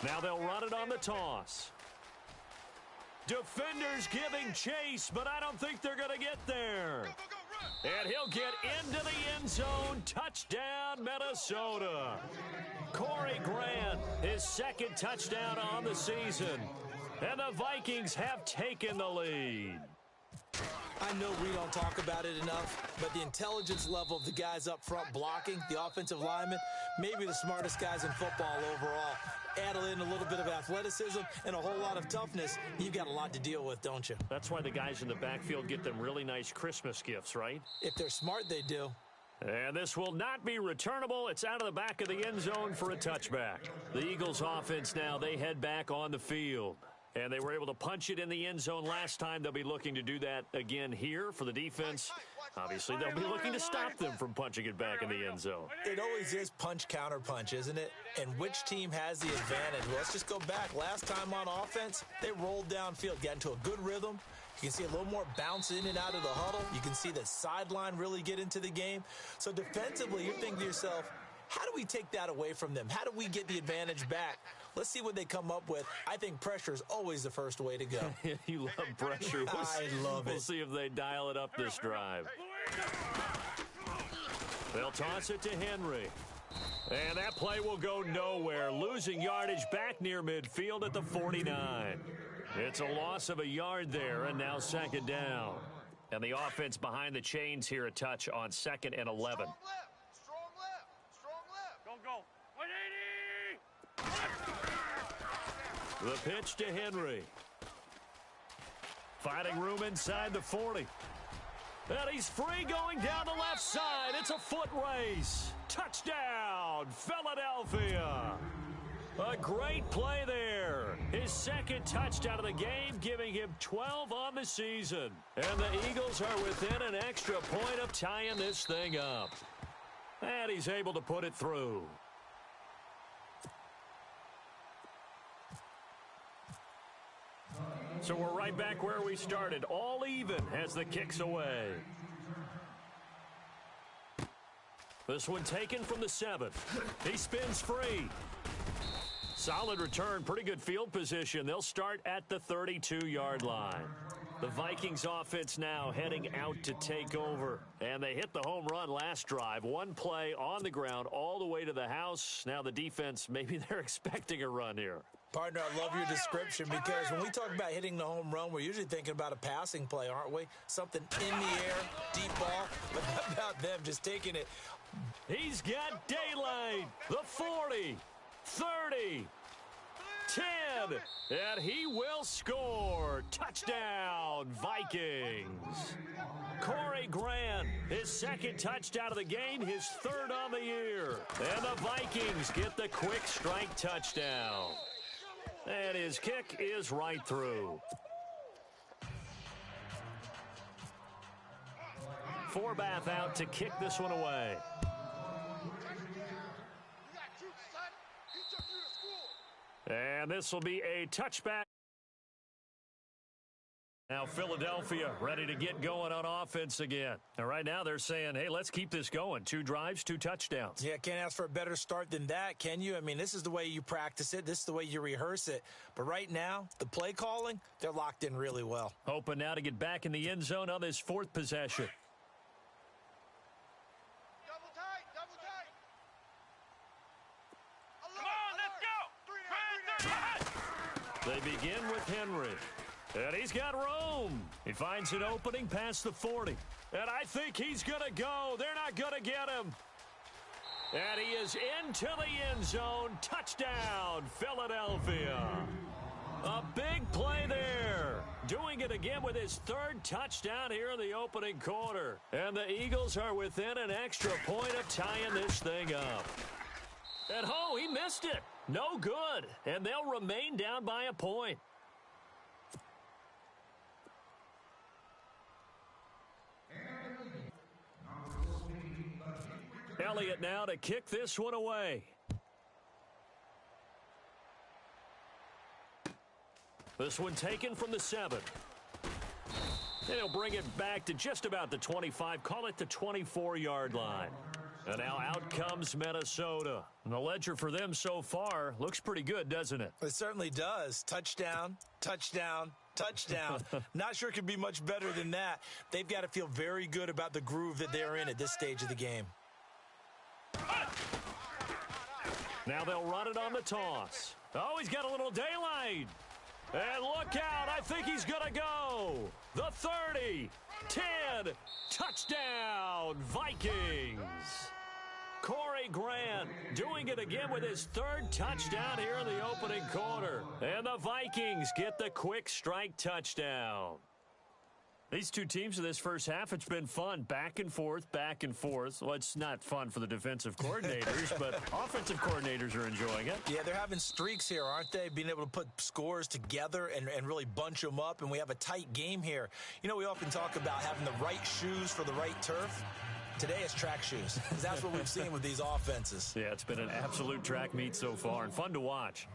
Now they'll run it on the toss. Defenders giving chase, but I don't think they're going to get there. And he'll get into the end zone. Touchdown, Minnesota. Corey Grant, his second touchdown on the season. And the Vikings have taken the lead. I know we don't talk about it enough, but the intelligence level of the guys up front blocking, the offensive linemen, maybe the smartest guys in football overall. Add in a little bit of athleticism and a whole lot of toughness, you've got a lot to deal with, don't you? That's why the guys in the backfield get them really nice Christmas gifts, right? If they're smart, they do. And this will not be returnable. It's out of the back of the end zone for a touchback. The Eagles offense now, they head back on the field. And they were able to punch it in the end zone last time. They'll be looking to do that again here for the defense. Obviously, they'll be looking to stop them from punching it back in the end zone. It always is punch, counter punch, isn't it? And which team has the advantage? Well, let's just go back. Last time on offense, they rolled downfield, got into a good rhythm. You can see a little more bounce in and out of the huddle. You can see the sideline really get into the game. So defensively, you're thinking to yourself, how do we take that away from them? How do we get the advantage back? Let's see what they come up with. I think pressure is always the first way to go. You love pressure. I love it. We'll see if they dial it up this drive. They'll toss it to Henry. And that play will go nowhere. Losing yardage back near midfield at the 49. It's a loss of a yard there, and now second down. And the offense behind the chains here a touch on 2nd and 11. Go. 180! The pitch to Henry. Finding room inside the 40. And he's free going down the left side. It's a foot race. Touchdown, Philadelphia. A great play there. His second touchdown of the game, giving him 12 on the season. And the Eagles are within an extra point of tying this thing up. And he's able to put it through. So we're right back where we started, all even as the kick's away. This one taken from the 7. He spins free. Solid return, pretty good field position. They'll start at the 32-yard line. The Vikings offense now heading out to take over. And they hit the home run last drive. One play on the ground all the way to the house. Now the defense, maybe they're expecting a run here. Partner, I love your description, because when we talk about hitting the home run, we're usually thinking about a passing play, aren't we? Something in the air, deep ball. But how about them just taking it? He's got daylight. The 40, 30, 10, and he will score. Touchdown, Vikings. Corey Grant, his second touchdown of the game, his third on the year. And the Vikings get the quick strike touchdown. And his kick is right through. Forbath out to kick this one away. And this will be a touchback. Now Philadelphia ready to get going on offense again. And right now they're saying, hey, let's keep this going. 2 drives, 2 touchdowns. Yeah, can't ask for a better start than that, can you? I mean, this is the way you practice it. This is the way you rehearse it. But right now, the play calling, they're locked in really well. Hoping now to get back in the end zone on this 4th possession. Double tight, double tight. Come on, let's go. They begin with Henry. And he's got room. He finds an opening past the 40. And I think he's going to go. They're not going to get him. And he is into the end zone. Touchdown, Philadelphia. A big play there. Doing it again with his 3rd touchdown here in the opening quarter. And the Eagles are within an extra point of tying this thing up. And oh, he missed it. No good. And they'll remain down by a point. Elliott now to kick this one away. This one taken from the 7. And he'll bring it back to just about the 25. Call it the 24-yard line. And now out comes Minnesota. And the ledger for them so far looks pretty good, doesn't it? It certainly does. Touchdown, touchdown, touchdown. Not sure it could be much better than that. They've got to feel very good about the groove that they're in at this stage of the game. Now they'll run it on the toss. Oh, he's got a little daylight. And look out. I think he's going to go. The 30, 10, touchdown, Vikings. Corey Grant doing it again with his 3rd touchdown here in the opening quarter. And the Vikings get the quick strike touchdown. These two teams in this first half, it's been fun. Back and forth, back and forth. Well, it's not fun for the defensive coordinators, but offensive coordinators are enjoying it. Yeah, they're having streaks here, aren't they? Being able to put scores together and really bunch them up, and we have a tight game here. You know, we often talk about having the right shoes for the right turf. Today it's track shoes. That's what we've seen with these offenses. Yeah, it's been an absolute track meet so far and fun to watch.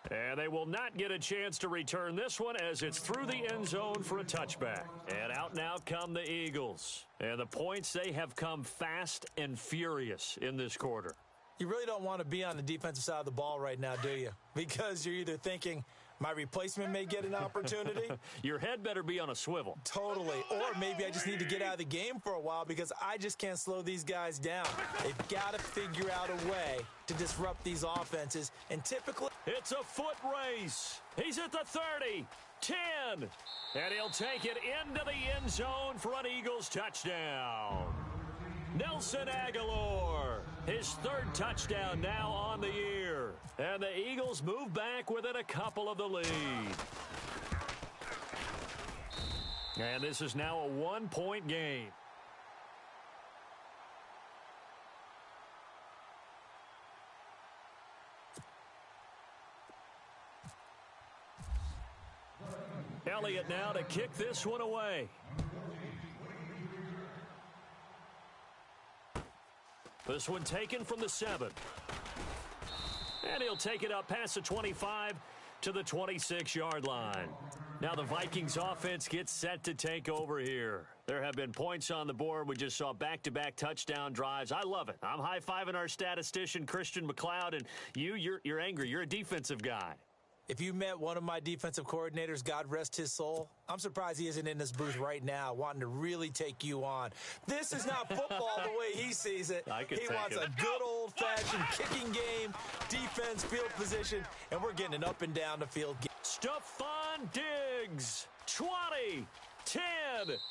And they will not get a chance to return this one as it's through the end zone for a touchback. And out now come the Eagles. And the points, they have come fast and furious in this quarter. You really don't want to be on the defensive side of the ball right now, do you? Because you're either thinking, my replacement may get an opportunity. Your head better be on a swivel. Totally. Or maybe I just need to get out of the game for a while because I just can't slow these guys down. They've got to figure out a way to disrupt these offenses. And typically, it's a foot race. He's at the 30, 10. And he'll take it into the end zone for an Eagles touchdown. Nelson Aguilar, his 3rd touchdown now on the year. And the Eagles move back within a couple of the lead. And this is now a 1-point game. Elliott now to kick this one away. This one taken from the 7. And he'll take it up past the 25 to the 26-yard line. Now the Vikings offense gets set to take over here. There have been points on the board. We just saw back-to-back touchdown drives. I love it. I'm high-fiving our statistician, Christian McLeod, and you're angry. You're a defensive guy. If you met one of my defensive coordinators, God rest his soul, I'm surprised he isn't in this booth right now wanting to really take you on. This is not football the way he sees it. He wants a good old-fashioned kicking game, defense, field position, and we're getting an up and down the field game. Stephon Diggs, 20, 10,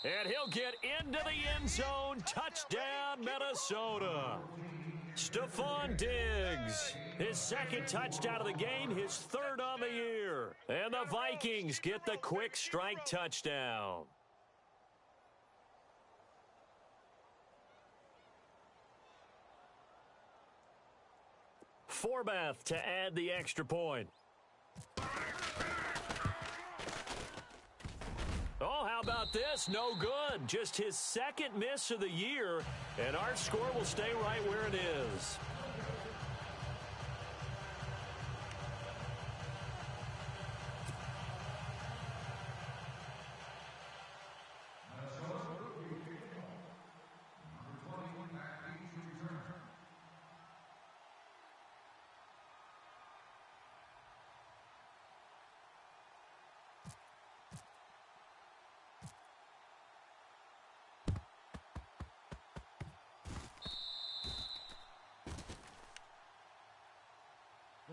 and he'll get into the end zone. Touchdown, Minnesota. Stephon Diggs, his 2nd touchdown of the game, his 3rd on the year. And the Vikings get the quick strike touchdown. Forbath to add the extra point. Oh, how about this? No good. Just his 2nd miss of the year, and our score will stay right where it is.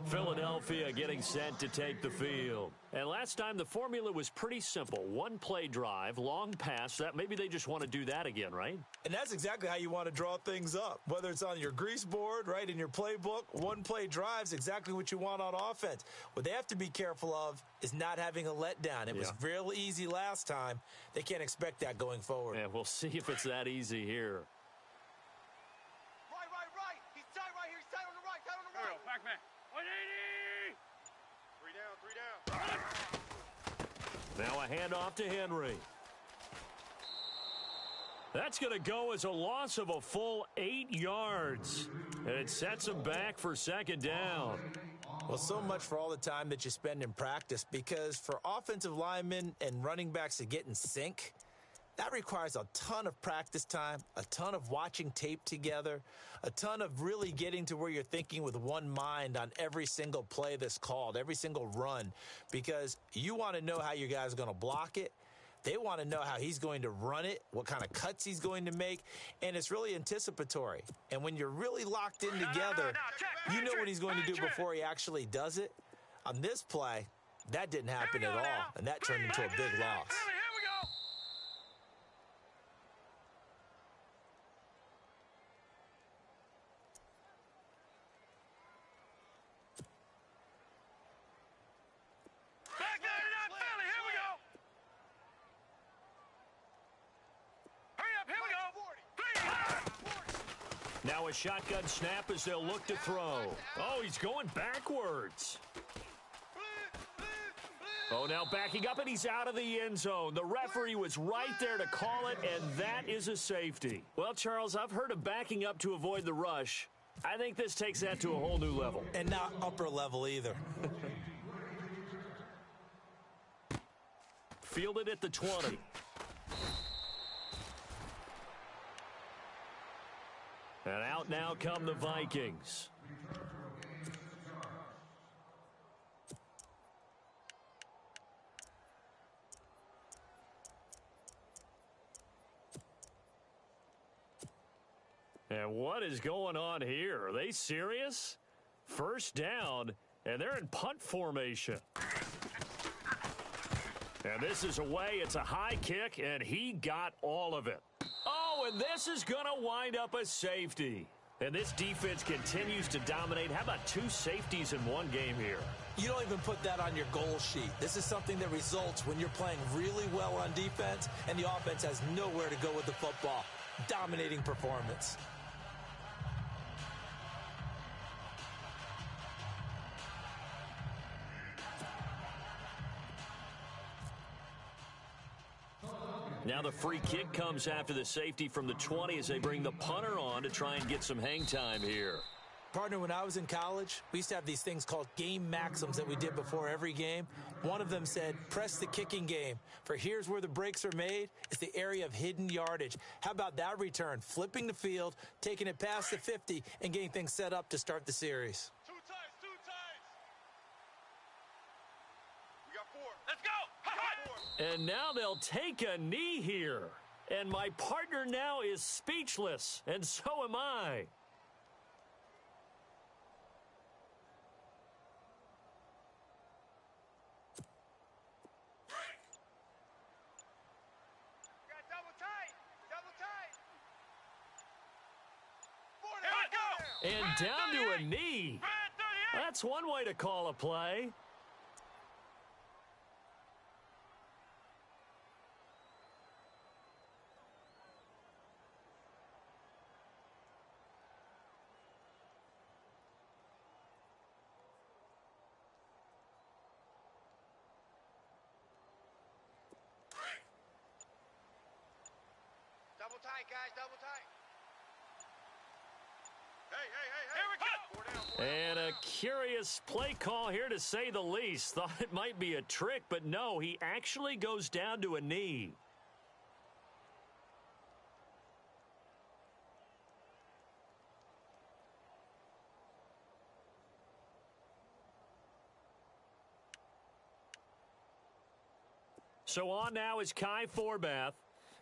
Philadelphia getting set to take the field. And last time the formula was pretty simple. One play drive, long pass. That maybe they just want to do that again, right? And that's exactly how you want to draw things up. Whether it's on your grease board, right, in your playbook, one play drive is exactly what you want on offense. What they have to be careful of is not having a letdown. It was real easy last time. They can't expect that going forward. Yeah, we'll see if it's that easy here. Right. He's tight right here. He's tight on the right. Tight on the right. Back man. 180. Three down. Now a handoff to Henry. That's going to go as a loss of a full 8 yards. And it sets him back for second down. Well, so much for all the time that you spend in practice, because for offensive linemen and running backs to get in sync, that requires a ton of practice time, a ton of watching tape together, a ton of really getting to where you're thinking with one mind on every single play that's called, every single run, because you want to know how your guy's going to block it. They want to know how he's going to run it, what kind of cuts he's going to make, and it's really anticipatory. And when you're really locked in together, you know what he's going to do before he actually does it. On this play, that didn't happen at all, and that turned into a big loss. Now a shotgun snap as they'll look to throw. Oh, he's going backwards. Oh, now backing up, and he's out of the end zone. The referee was right there to call it, and that is a safety. Well, Charles, I've heard of backing up to avoid the rush. I think this takes that to a whole new level. And not upper level either. Fielded at the 20. And out now come the Vikings. And what is going on here? Are they serious? First down, and they're in punt formation. And this is away. It's a high kick, and he got all of it. Oh, and this is going to wind up a safety. And this defense continues to dominate. How about 2 safeties in one game here? You don't even put that on your goal sheet. This is something that results when you're playing really well on defense and the offense has nowhere to go with the football. Dominating performance. Now the free kick comes after the safety from the 20 as they bring the punter on to try and get some hang time here. Partner, when I was in college, we used to have these things called game maxims that we did before every game. One of them said, press the kicking game. For here's where the breaks are made. It's the area of hidden yardage. How about that return? Flipping the field, taking it past the 50, and getting things set up to start the series. Two times. We got 4. Let's go. And now they'll take a knee here. And my partner now is speechless, and so am I. And down to a knee. That's one way to call a play. Double tight, guys, double tight. Hey. Here we go. 4 down. And a curious play call here, to say the least. Thought it might be a trick, but no, he actually goes down to a knee. So on now is Kai Forbath.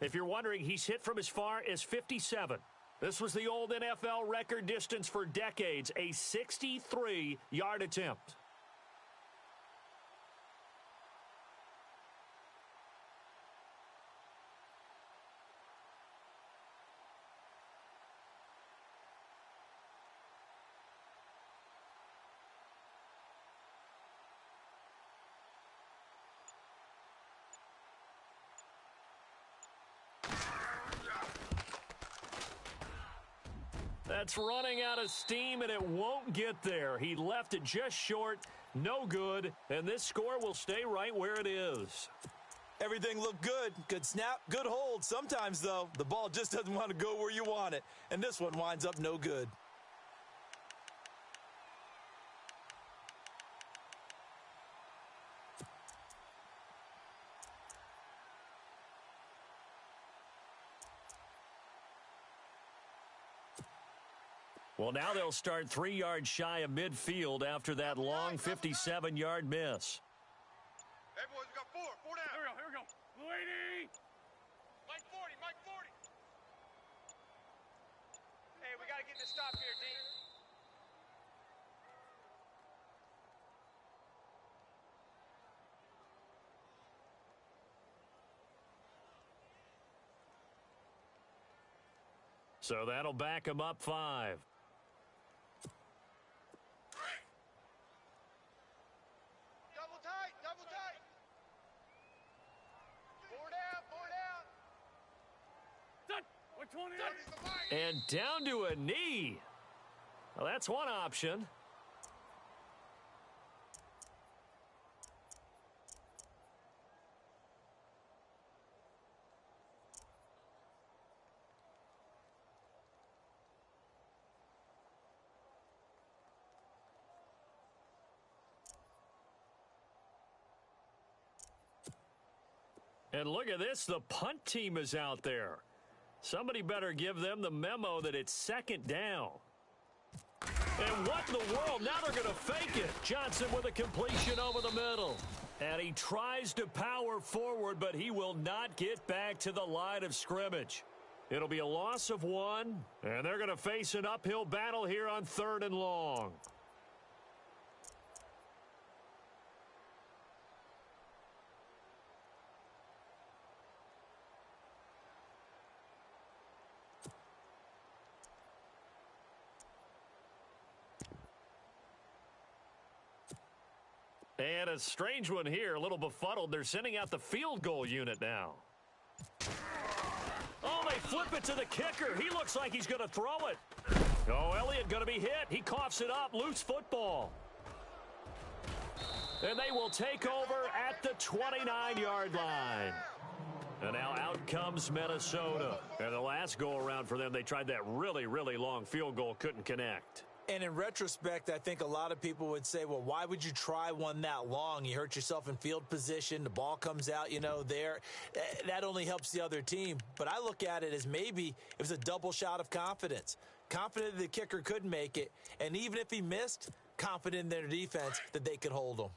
If you're wondering, he's hit from as far as 57. This was the old NFL record distance for decades, a 63-yard attempt. That's running out of steam, and it won't get there. He left it just short, no good, and this score will stay right where it is. Everything looked good. Good snap, good hold. Sometimes, though, the ball just doesn't want to go where you want it, and this one winds up no good. Well, now they'll start 3 yards shy of midfield after that long 57-yard miss. Hey, boys, we got four down. Here we go. Blue 80. Mike 40. Hey, we got to get this stop here, D. So that'll back him up 5. Double tight. 4 down. Done. 120. And down to a knee. Well, that's one option. And look at this, the punt team is out there. Somebody better give them the memo that it's second down. And what in the world? Now they're going to fake it. Johnson with a completion over the middle. And he tries to power forward, but he will not get back to the line of scrimmage. It'll be a loss of 1, and they're going to face an uphill battle here on 3rd and long. And a strange one here, a little befuddled. They're sending out the field goal unit now. Oh, they flip it to the kicker. He looks like he's going to throw it. Oh, Elliott going to be hit. He coughs it up. Loose football. And they will take over at the 29-yard line. And now out comes Minnesota. And the last go-around for them, they tried that really, really long field goal, couldn't connect. And in retrospect, I think a lot of people would say, well, why would you try one that long? You hurt yourself in field position. The ball comes out, there. That only helps the other team. But I look at it as maybe it was a double shot of confidence. Confident the kicker could make it. And even if he missed, confident in their defense that they could hold him.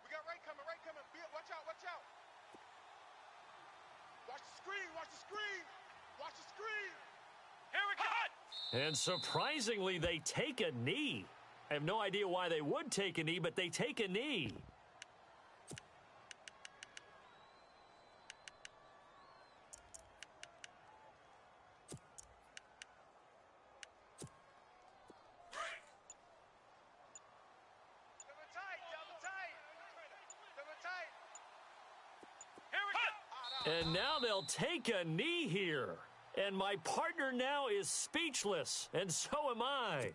We got right coming. Watch out. Watch the screen. Here we go. And surprisingly, they take a knee. I have no idea why they would take a knee, but they take a knee. And now they'll take a knee here. And my partner now is speechless, and so am I.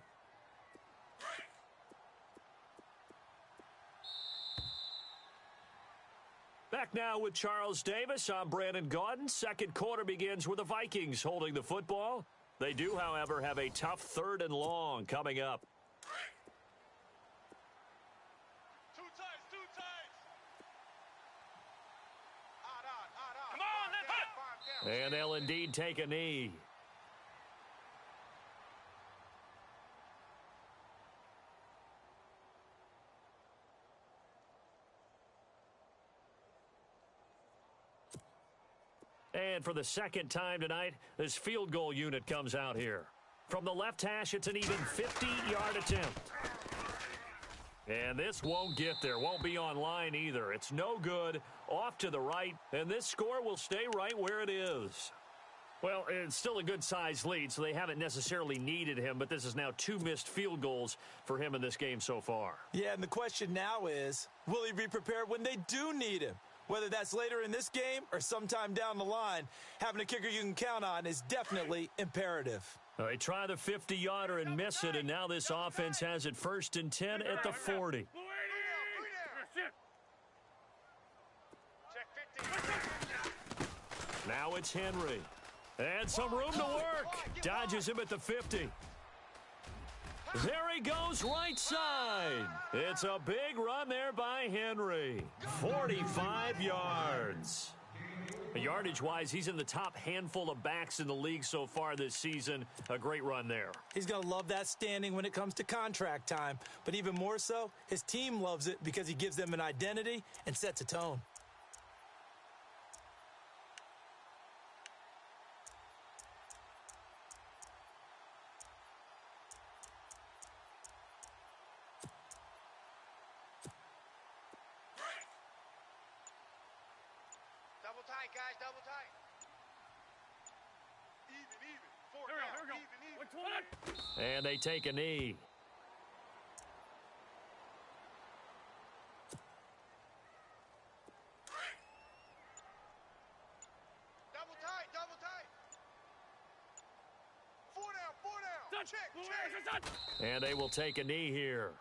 Back now with Charles Davis. I'm Brandon Gaudin. Second quarter begins with the Vikings holding the football. They do, however, have a tough 3rd and long coming up. Two times. Come on, let's hit. And they'll indeed take a knee. And for the second time tonight, this field goal unit comes out here. From the left hash, it's an even 50-yard attempt. And this won't get there, won't be on line either. It's no good, off to the right, and this score will stay right where it is. Well, it's still a good-sized lead, so they haven't necessarily needed him, but this is now 2 missed field goals for him in this game so far. Yeah, and the question now is, will he be prepared when they do need him? Whether that's later in this game or sometime down the line, having a kicker you can count on is definitely imperative. They try the 50-yarder and miss it, and now this offense has it 1st and 10 at the 40. Now it's Henry. And some room to work. Dodges him at the 50. There he goes, right side. It's a big run there by Henry. 45 yards. Yardage-wise, he's in the top handful of backs in the league so far this season. A great run there. He's going to love that standing when it comes to contract time. But even more so, his team loves it because he gives them an identity and sets a tone. Double tight, guys, double tight. Even. Four Here down, we go. even. And they take a knee. Double tight. Four down. Check. And they will take a knee here.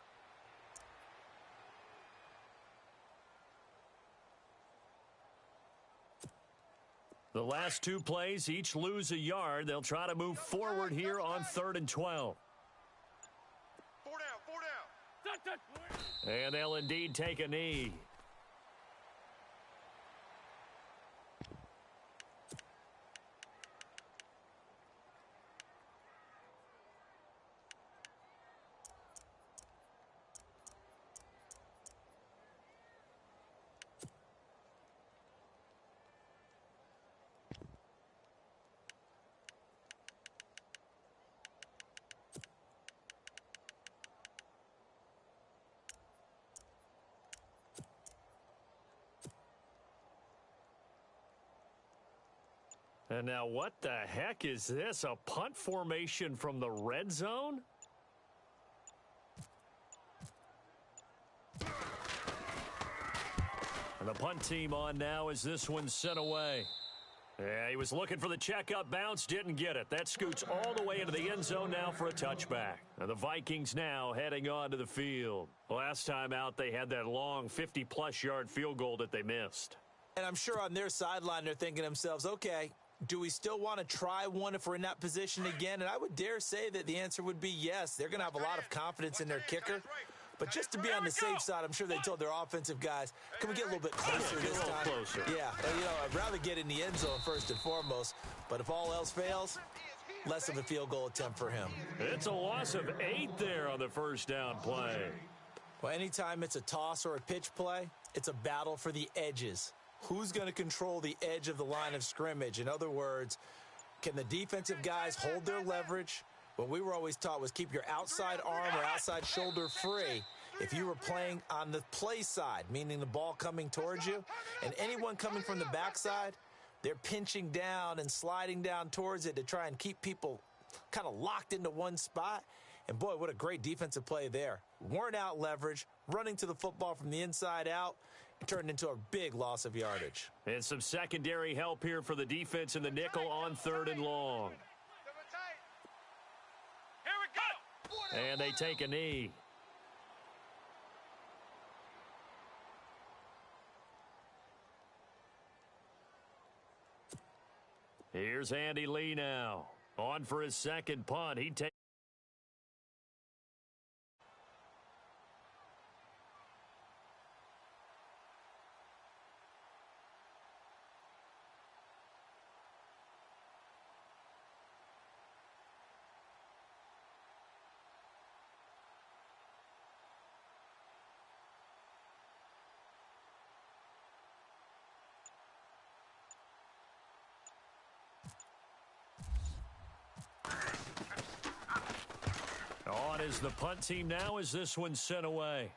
The last 2 plays, each lose a yard. They'll try to move forward here on 3rd and 12. Four down. And they'll indeed take a knee. And now what the heck is this? A punt formation from the red zone? And the punt team on now as this one's sent away. Yeah, he was looking for the checkup bounce, didn't get it. That scoots all the way into the end zone now for a touchback. And the Vikings now heading on to the field. Last time out, they had that long 50-plus yard field goal that they missed. And I'm sure on their sideline they're thinking to themselves, okay, do we still want to try one if we're in that position again? And I would dare say that the answer would be yes. They're going to have a lot of confidence in their kicker. But just to be on the safe side, I'm sure they told their offensive guys, can we get a little bit closer this time? Closer. Yeah, I'd rather get in the end zone first and foremost. But if all else fails, less of a field goal attempt for him. It's a loss of 8 there on the first down play. Well, anytime it's a toss or a pitch play, it's a battle for the edges. Who's going to control the edge of the line of scrimmage? In other words, can the defensive guys hold their leverage? What we were always taught was keep your outside arm or outside shoulder free if you were playing on the play side, meaning the ball coming towards you. And anyone coming from the backside, they're pinching down and sliding down towards it to try and keep people kind of locked into one spot. And, boy, what a great defensive play there. Weren't out leverage, running to the football from the inside out. It turned into a big loss of yardage. And some secondary help here for the defense in the nickel on 3rd and long. Here we go. And they take a knee. Here's Andy Lee now. On for his second punt. He takes. On is the punt team now as this one's sent away.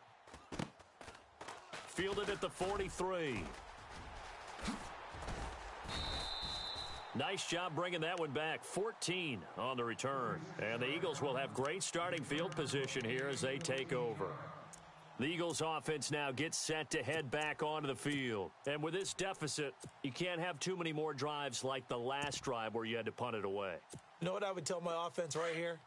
Fielded at the 43. Nice job bringing that one back. 14 on the return. And the Eagles will have great starting field position here as they take over. The Eagles offense now gets set to head back onto the field. And with this deficit, you can't have too many more drives like the last drive where you had to punt it away. You know what I would tell my offense right here?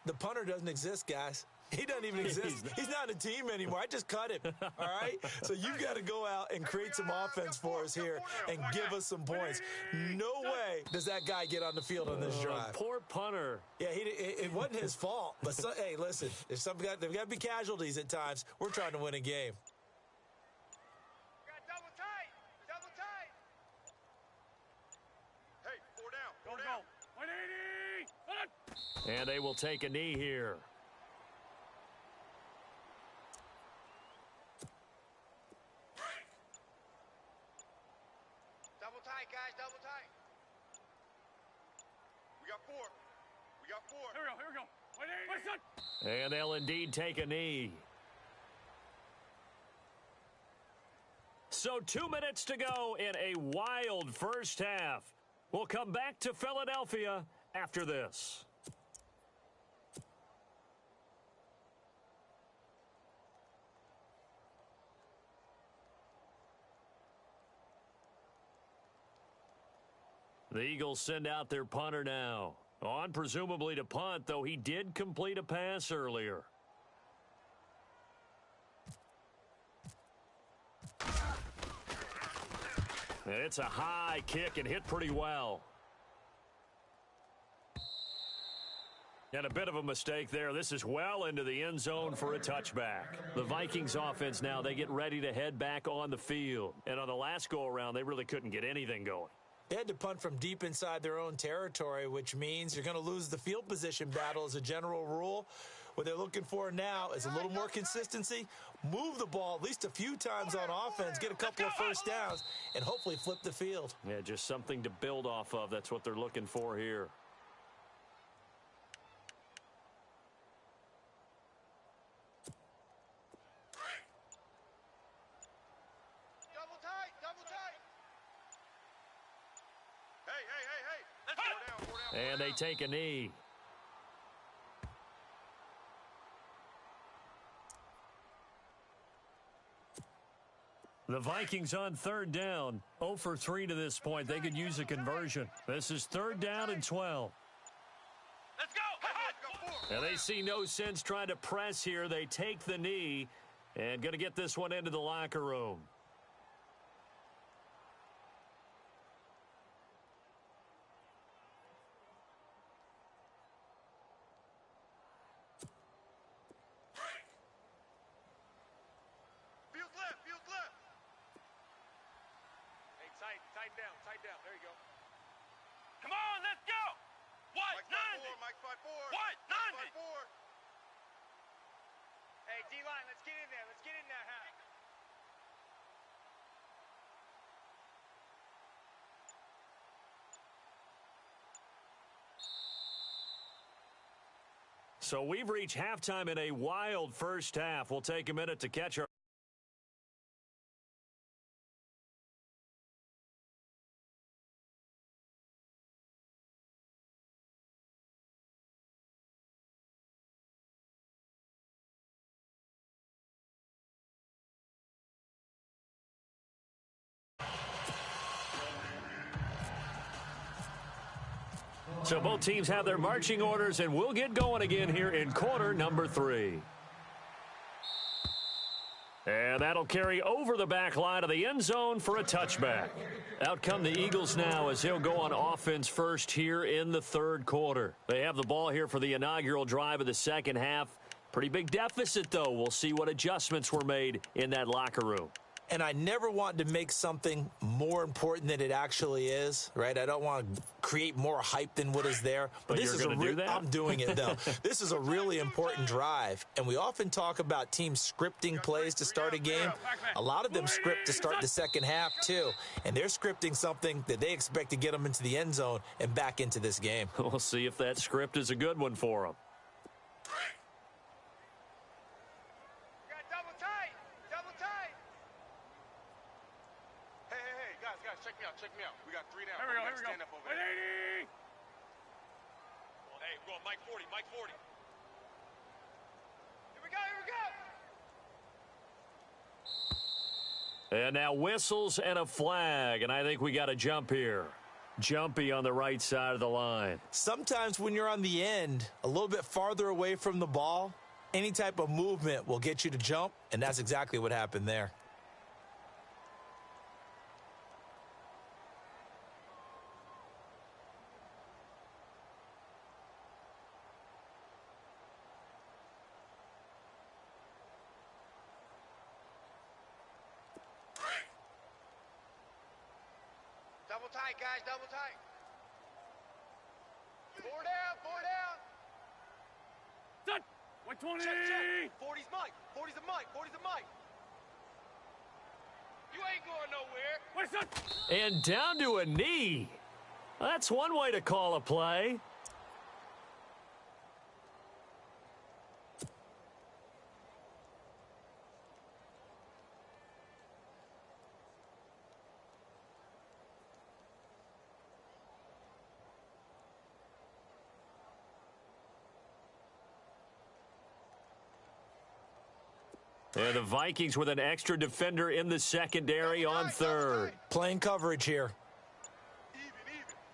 The punter doesn't exist, guys. He doesn't even exist. He's not a team anymore. I just cut him, all right? So you've got to go out and create some offense for us here and give us some points. No way does that guy get on the field on this drive. Poor punter. Yeah, it wasn't his fault. But, hey, listen, there's there've got to be casualties at times. We're trying to win a game. Double tight. Double tight. Hey, four down. Four down. 180. And they will take a knee here. Double tight, guys. Double tight. We got four. We got four. Here we go. 180. And they'll indeed take a knee. So 2 minutes to go in a wild first half. We'll come back to Philadelphia after this. The Eagles send out their punter now. On presumably to punt, though he did complete a pass earlier. And it's a high kick and hit pretty well. And a bit of a mistake there. This is well into the end zone for a touchback. The Vikings offense now, they get ready to head back on the field. And on the last go-around, they really couldn't get anything going. They had to punt from deep inside their own territory, which means you're going to lose the field position battle as a general rule. What they're looking for now is a little more consistency, move the ball at least a few times on offense, get a couple of first downs, and hopefully flip the field. Yeah, just something to build off of. That's what they're looking for here. Double tight. Double tight. Hey. Let's go down. And they take a knee. The Vikings on third down, 0 for 3 to this point. They could use a conversion. This is third down and 12. Let's go. And they see no sense trying to press here. They take the knee and going to get this one into the locker room. Tight down. There you go. Come on, let's go. What? Mike 5-4. What? 90. Hey, D-line, let's get in there. Let's get in there, huh? So we've reached halftime in a wild first half. We'll take a minute to catch our So both teams have their marching orders, and we'll get going again here in quarter number 3. And that'll carry over the back line of the end zone for a touchback. Out come the Eagles now as they'll go on offense first here in the third quarter. They have the ball here for the inaugural drive of the second half. Pretty big deficit, though. We'll see what adjustments were made in that locker room. And I never want to make something more important than it actually is, right? I don't want to create more hype than what is there. But this you're going to do that? I'm doing it, though. This is a really important drive. And we often talk about teams scripting plays to start a game. A lot of them script to start the second half, too. And they're scripting something that they expect to get them into the end zone and back into this game. We'll see if that script is a good one for them. we go. Stand up over there. 180. Hey, we're going Mike 40, Mike 40. Here we go, here we go. And now whistles and a flag, and I think we got a jump here. Jumpy on the right side of the line. Sometimes when you're on the end, a little bit farther away from the ball, any type of movement will get you to jump, and that's exactly what happened there. Double tight, guys, double tight. Four down, four down. Set. 120. Check. 40's Mike, 40's a Mike, 40's a Mike. You ain't going nowhere. Wait, set. And down to a knee. That's one way to call a play. And the Vikings with an extra defender in the secondary on third. Playing coverage here. Even.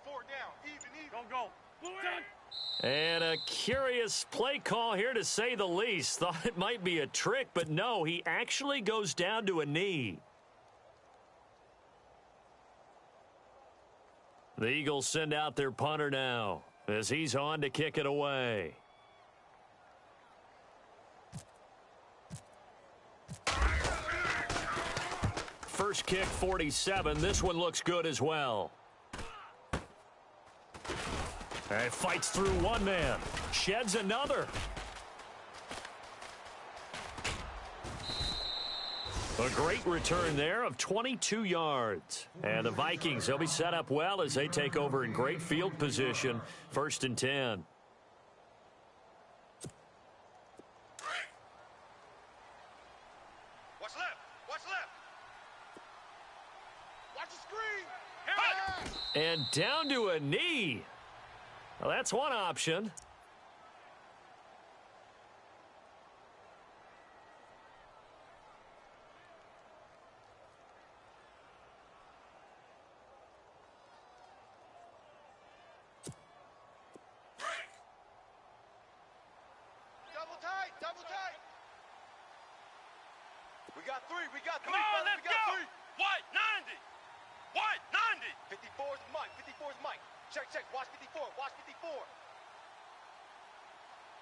Four down, even. Go. Blue in. And a curious play call here, to say the least. Thought it might be a trick, but no, he actually goes down to a knee. The Eagles send out their punter now as he's on to kick it away. First kick, 47. This one looks good as well. And fights through one man. Sheds another. A great return there of 22 yards. And the Vikings, they'll be set up well as they take over in great field position. 1st and 10. What's left? What's left? Watch the screen. And down to a knee. Well, that's one option. Double tight. We got three, Come on, let's go. White, 90. White, 90. 54's Mike, 54's Mike. Check. Watch 54, watch 54.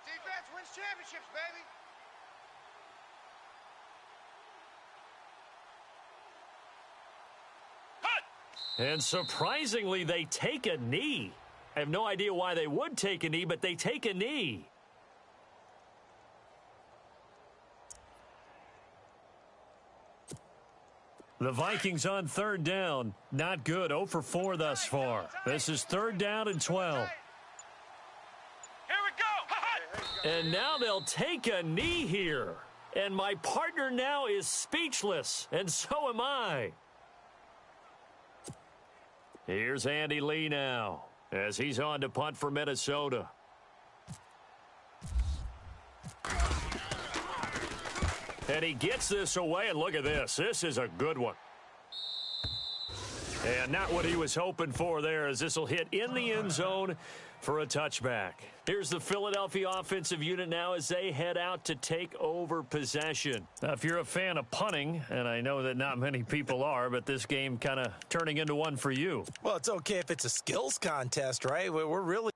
Defense wins championships, baby. And surprisingly, they take a knee. I have no idea why they would take a knee, but they take a knee. The Vikings on 3rd down. Not good. 0 for 4 thus far. This is 3rd down and 12. Here we go. And now they'll take a knee here. And my partner now is speechless, and so am I. Here's Andy Lee now as he's on to punt for Minnesota. And he gets this away, and look at this. This is a good one. And not what he was hoping for there, as this will hit in the end zone for a touchback. Here's the Philadelphia offensive unit now as they head out to take over possession. Now, if you're a fan of punting, and I know that not many people are, but this game kind of turning into one for you. Well, it's okay if it's a skills contest, right? We're really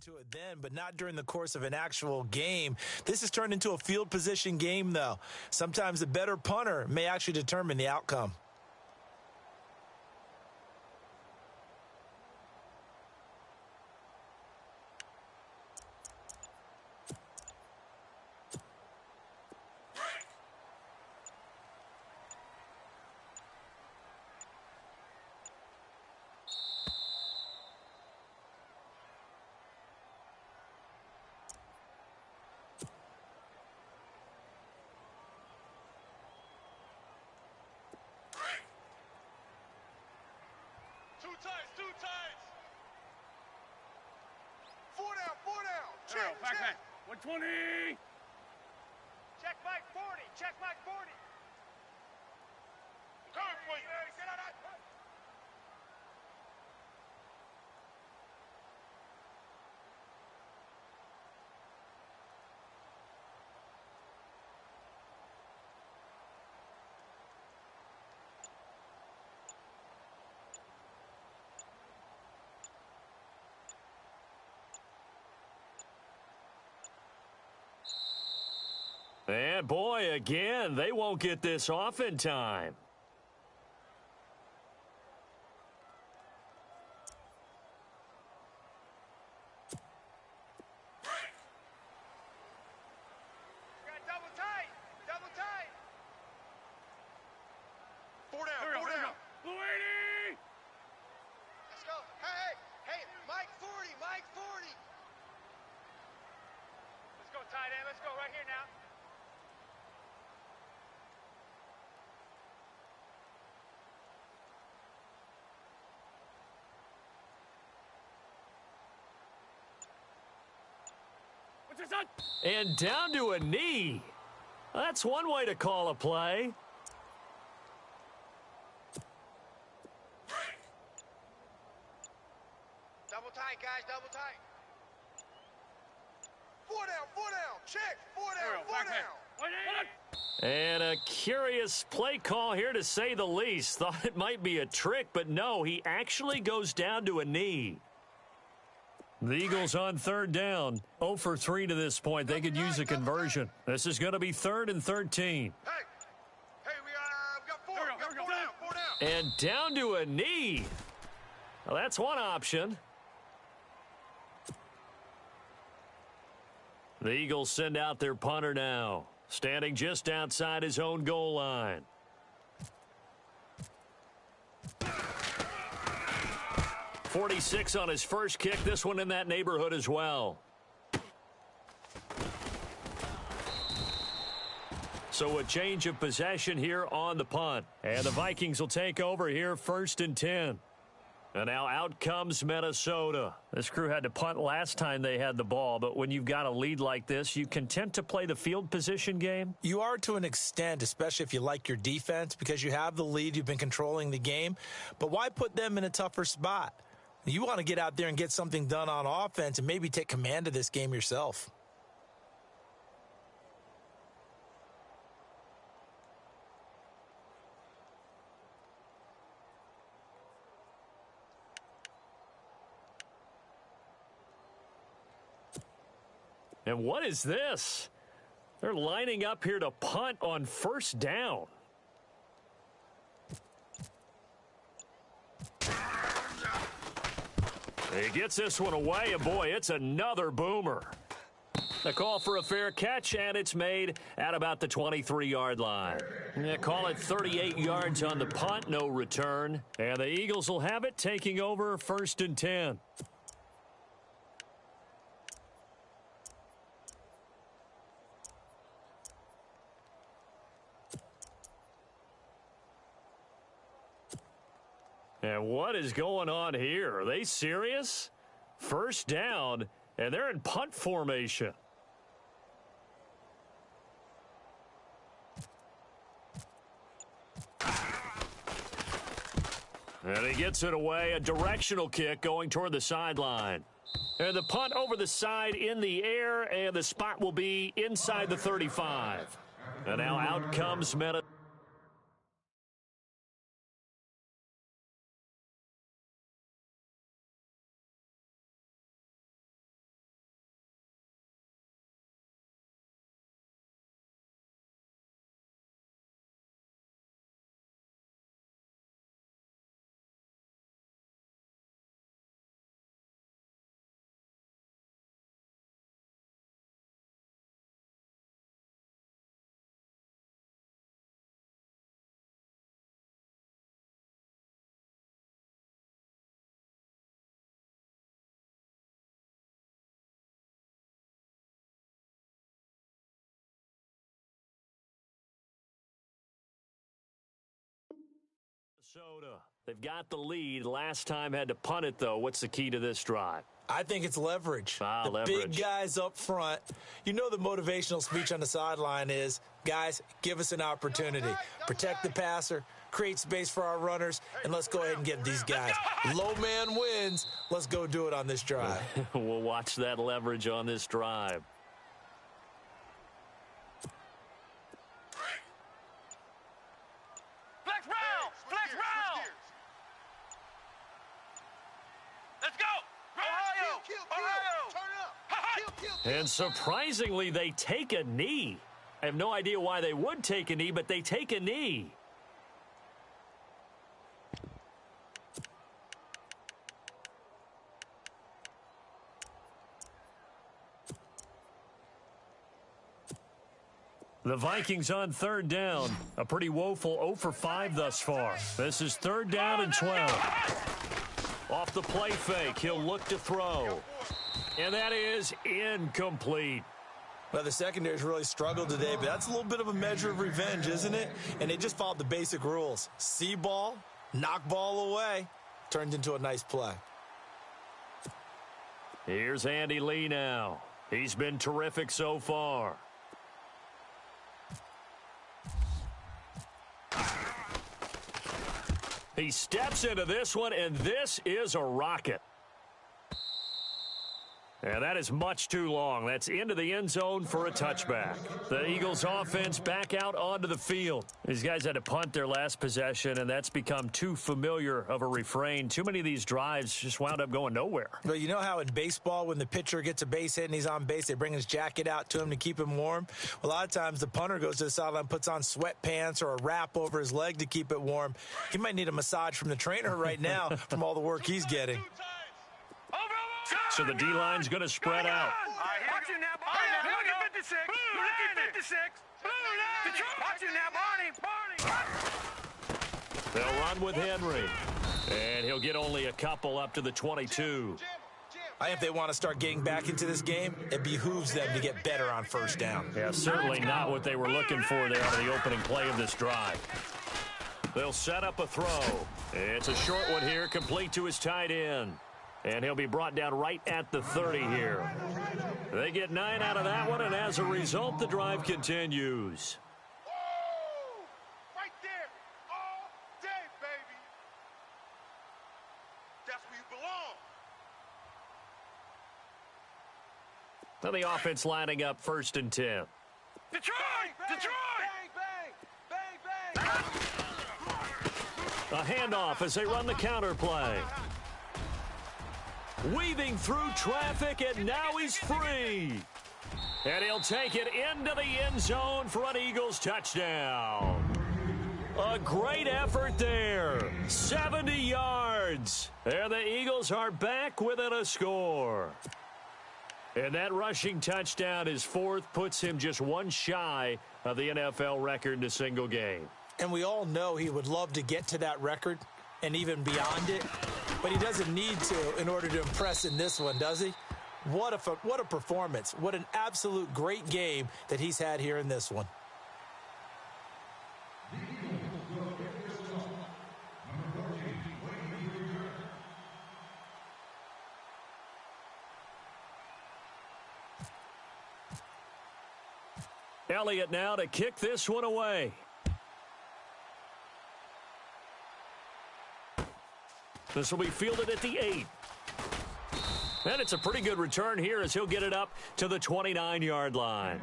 to it then, but not during the course of an actual game. This has turned into a field position game, though. Sometimes the better punter may actually determine the outcome. Two tights. Four down. Check. 120. Check Mike 40. Check Mike 40. Come, please. And boy, again, they won't get this off in time. Double tight. Four down. Here we go. Blue 80. Let's go. Hey, Mike 40. Let's go, tight end. Let's go right here now. What's this on? And down to a knee. That's one way to call a play. Double tight, guys. Double tight. Four down. Check. Four down. And a curious play call here, to say the least. Thought it might be a trick, but no, he actually goes down to a knee. The Eagles on third down. 0 for 3 to this point. They could use a conversion. This is going to be 3rd and 13. Hey, we got four. We got four down. And down to a knee. Well, that's one option. The Eagles send out their punter now, standing just outside his own goal line. .46 on his first kick. This one in that neighborhood as well. So a change of possession here on the punt. And the Vikings will take over here, 1st and 10. And now out comes Minnesota. This crew had to punt last time they had the ball, but when you've got a lead like this, you content to play the field position game? You are to an extent, especially if you like your defense, because you have the lead, you've been controlling the game. But why put them in a tougher spot? You want to get out there and get something done on offense and maybe take command of this game yourself. And what is this? They're lining up here to punt on 1st down. He gets this one away, and boy, it's another boomer. The call for a fair catch, and it's made at about the 23-yard line. Yeah, call it 38 yards on the punt, no return. And the Eagles will have it, taking over 1st and 10. And what is going on here? Are they serious? 1st down, and they're in punt formation. And he gets it away, a directional kick going toward the sideline. And the punt over the side in the air, and the spot will be inside the 35. And now out comes Minnesota. Minnesota. They've got the lead. Last time had to punt it, though. What's the key to this drive? I think it's leverage. The leverage. Big guys up front. You know the motivational speech on the sideline is, guys, give us an opportunity. Protect the passer, create space for our runners, and let's go ahead and get these guys. Low man wins. Let's go do it on this drive. We'll watch that leverage on this drive. Flex round! Flex round! Let's go! Ohio! Turn up! And surprisingly, they take a knee. I have no idea why they would take a knee, but they take a knee. The Vikings on third down. A pretty woeful 0 for 5 thus far. This is third down and 12. Off the play fake, he'll look to throw. And that is incomplete. Well, the secondary's really struggled today, but that's a little bit of a measure of revenge, isn't it? And they just followed the basic rules. See ball, knock ball away. Turned into a nice play. Here's Andy Lee now. He's been terrific so far. He steps into this one, and this is a rocket. And that is much too long. That's into the end zone for a touchback. The Eagles offense back out onto the field. These guys had to punt their last possession, and that's become too familiar of a refrain. Too many of these drives just wound up going nowhere. Well, you know how in baseball when the pitcher gets a base hit and he's on base, they bring his jacket out to him to keep him warm? Well, a lot of times the punter goes to the sideline, puts on sweatpants or a wrap over his leg to keep it warm. He might need a massage from the trainer right now from all the work he's getting. So the D-line's going to spread out. Watch you now, Barney. Look at 56. Look at 56. Watch you now, Barney. They'll run with Henry. And he'll get only a couple up to the 22. I think if they want to start getting back into this game, it behooves them to get better on first down. Yeah, certainly not what they were looking for there on the opening play of this drive. They'll set up a throw. It's a short one here, complete to his tight end. And he'll be brought down right at the 30 here. They get 9 out of that one, and as a result, the drive continues. Woo! Right there. All day, baby. That's where you belong. Now the offense lining up 1st and 10. Detroit! Detroit! Bang, bang, bang, bang. A handoff as they run the counter play. Weaving through traffic, and now he's free. And he'll take it into the end zone for an Eagles touchdown. A great effort there. 70 yards. And the Eagles are back within a score. And that rushing touchdown, his 4th, puts him just one shy of the NFL record in a single game. And we all know he would love to get to that record and even beyond it, but he doesn't need to in order to impress in this one, does he? What a performance. What an absolute great game that he's had here in this one. Elliott now to kick this one away. This will be fielded at the 8. And it's a pretty good return here as he'll get it up to the 29-yard line.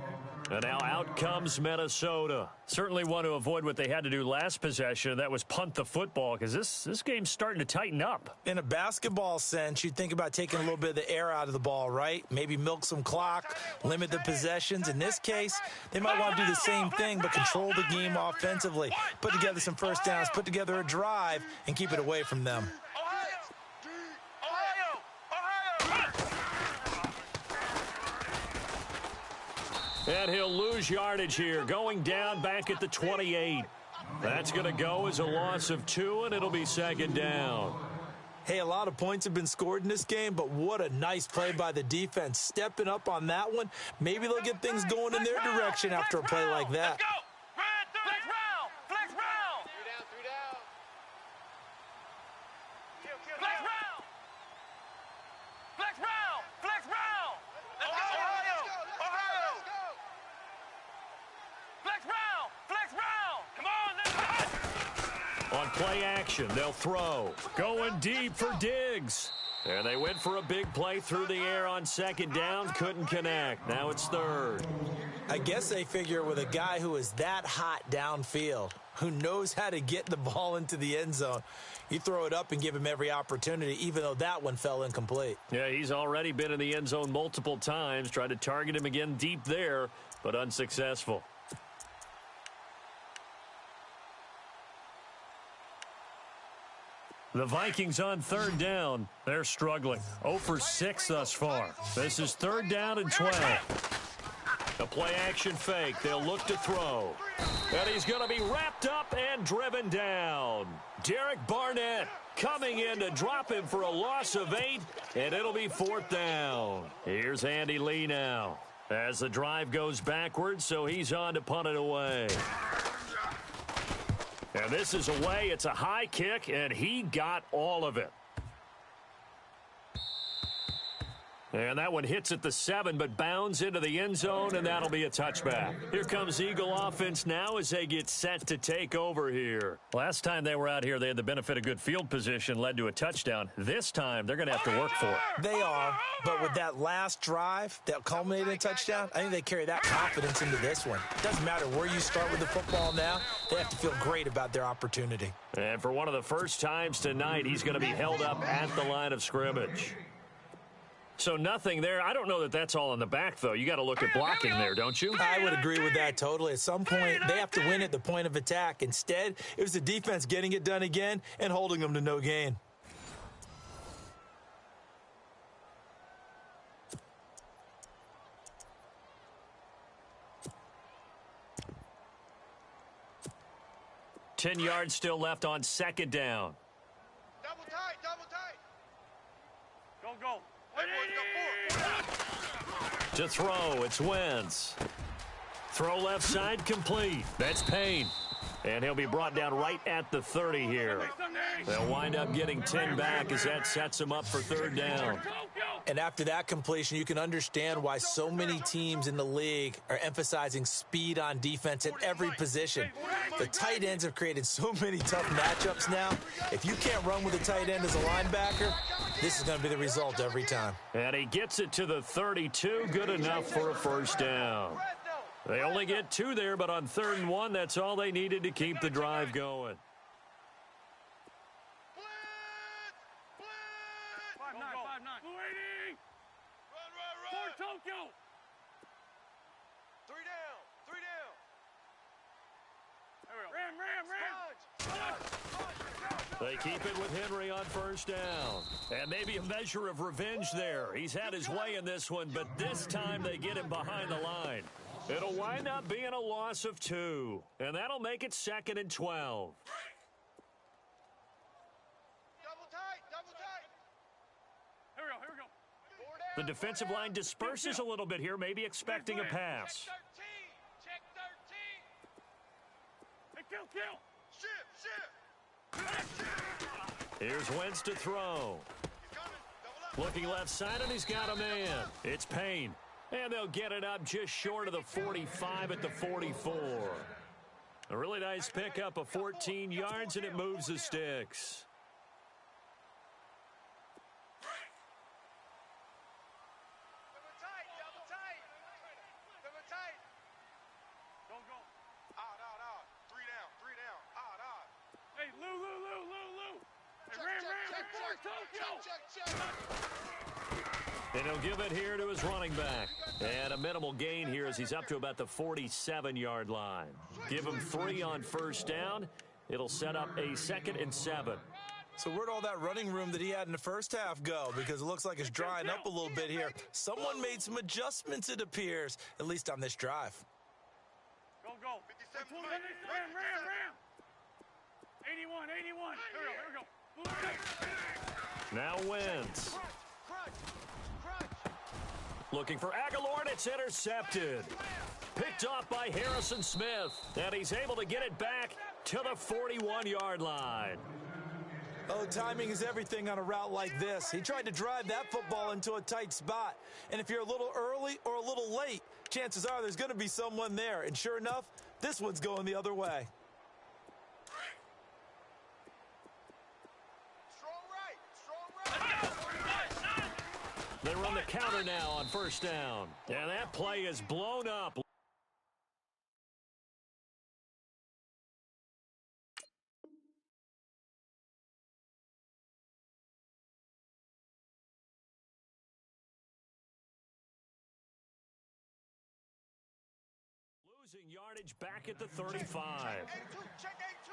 And now out comes Minnesota. Certainly want to avoid what they had to do last possession. That was punt the football, because this game's starting to tighten up. In a basketball sense, you'd think about taking a little bit of the air out of the ball, right? Maybe milk some clock, limit the possessions. In this case, they might want to do the same thing, but control the game offensively. Put together some first downs, put together a drive, and keep it away from them. And he'll lose yardage here, going down back at the 28. That's going to go as a loss of 2, and it'll be 2nd down. Hey, a lot of points have been scored in this game, but what a nice play by the defense. Stepping up on that one. Maybe they'll get things going in their direction after a play like that. Let's go! Flex round! Flex round! On play action, they'll throw. Going deep for Diggs. And they went for a big play through the air on second down. Couldn't connect. Now it's third. I guess they figure with a guy who is that hot downfield, who knows how to get the ball into the end zone, you throw it up and give him every opportunity, even though that one fell incomplete. Yeah, he's already been in the end zone multiple times. Tried to target him again deep there, but unsuccessful. The Vikings on third down. They're struggling. 0 for 6 thus far. This is third down and 12. A play action fake. They'll look to throw. And he's going to be wrapped up and driven down. Derek Barnett coming in to drop him for a loss of 8, and it'll be fourth down. Here's Andy Lee now as the drive goes backwards, so he's on to punt it away. And this is away. It's a high kick, and he got all of it. And that one hits at the 7, but bounds into the end zone, and that'll be a touchback. Here comes Eagle offense now as they get set to take over here. Last time they were out here, they had the benefit of good field position, led to a touchdown. This time, they're going to have to work for it. They are, but with that last drive that culminated in a touchdown, I think they carry that confidence into this one. It doesn't matter where you start with the football now. They have to feel great about their opportunity. And for one of the first times tonight, he's going to be held up at the line of scrimmage. So nothing there. I don't know that that's all in the back, though. You got to look at blocking there, don't you? I would agree with that totally. At some point, they have to win at the point of attack. Instead, it was the defense getting it done again and holding them to no gain. Ten yards still left on second down. Double tight, double tight. Go, go. To throw, it's Wentz. Throw left side complete. That's Payne. And he'll be brought down right at the 30 here. They'll wind up getting 10 back as that sets them up for third down. And after that completion, you can understand why so many teams in the league are emphasizing speed on defense at every position. The tight ends have created so many tough matchups now. If you can't run with a tight end as a linebacker, this is going to be the result every time. And he gets it to the 32. Good enough for a first down. They only get 2 there, but on 3rd and 1, that's all they needed to keep the drive going. 5-9, 5-9. Waiting. Run. Fort Tokyo. 3 down, 3 down. Ram. They keep it with Henry on first down. And maybe a measure of revenge there. He's had his way in this one, but this time they get him behind the line. It'll wind up being a loss of 2. And that'll make it 2nd and 12. Double tight, double tight. Here we go. 4 down. The defensive line disperses a little bit here, maybe expecting a pass. Check 13. Hey, kill. Shift. Here's Wentz to throw. He's coming. Double up. Looking left side, and he's got a man. It's Payne. And they'll get it up just short of the 45 at the 44. A really nice pickup of 14 yards, and it moves the sticks. Double tight. Go. Out. 3 down. Out. Hey, Lou. Hey, Ram. Check. And he'll give it here to his running back. And a minimal gain here as he's up to about the 47-yard line. Give him 3 on first down. It'll set up a 2nd and 7. So where'd all that running room that he had in the first half go? Because it looks like it's drying up a little bit here. Someone made some adjustments, it appears, at least on this drive. Go. 57. Ram. 81. Here we go. Now Wentz. Crunch. Looking for Aguilar, and it's intercepted. Picked off by Harrison Smith. And he's able to get it back to the 41-yard line. Oh, timing is everything on a route like this. He tried to drive that football into a tight spot. And if you're a little early or a little late, chances are there's going to be someone there. And sure enough, this one's going the other way. run the counter now on first down. And that play is blown up. Losing yardage back at the 35. Check 82.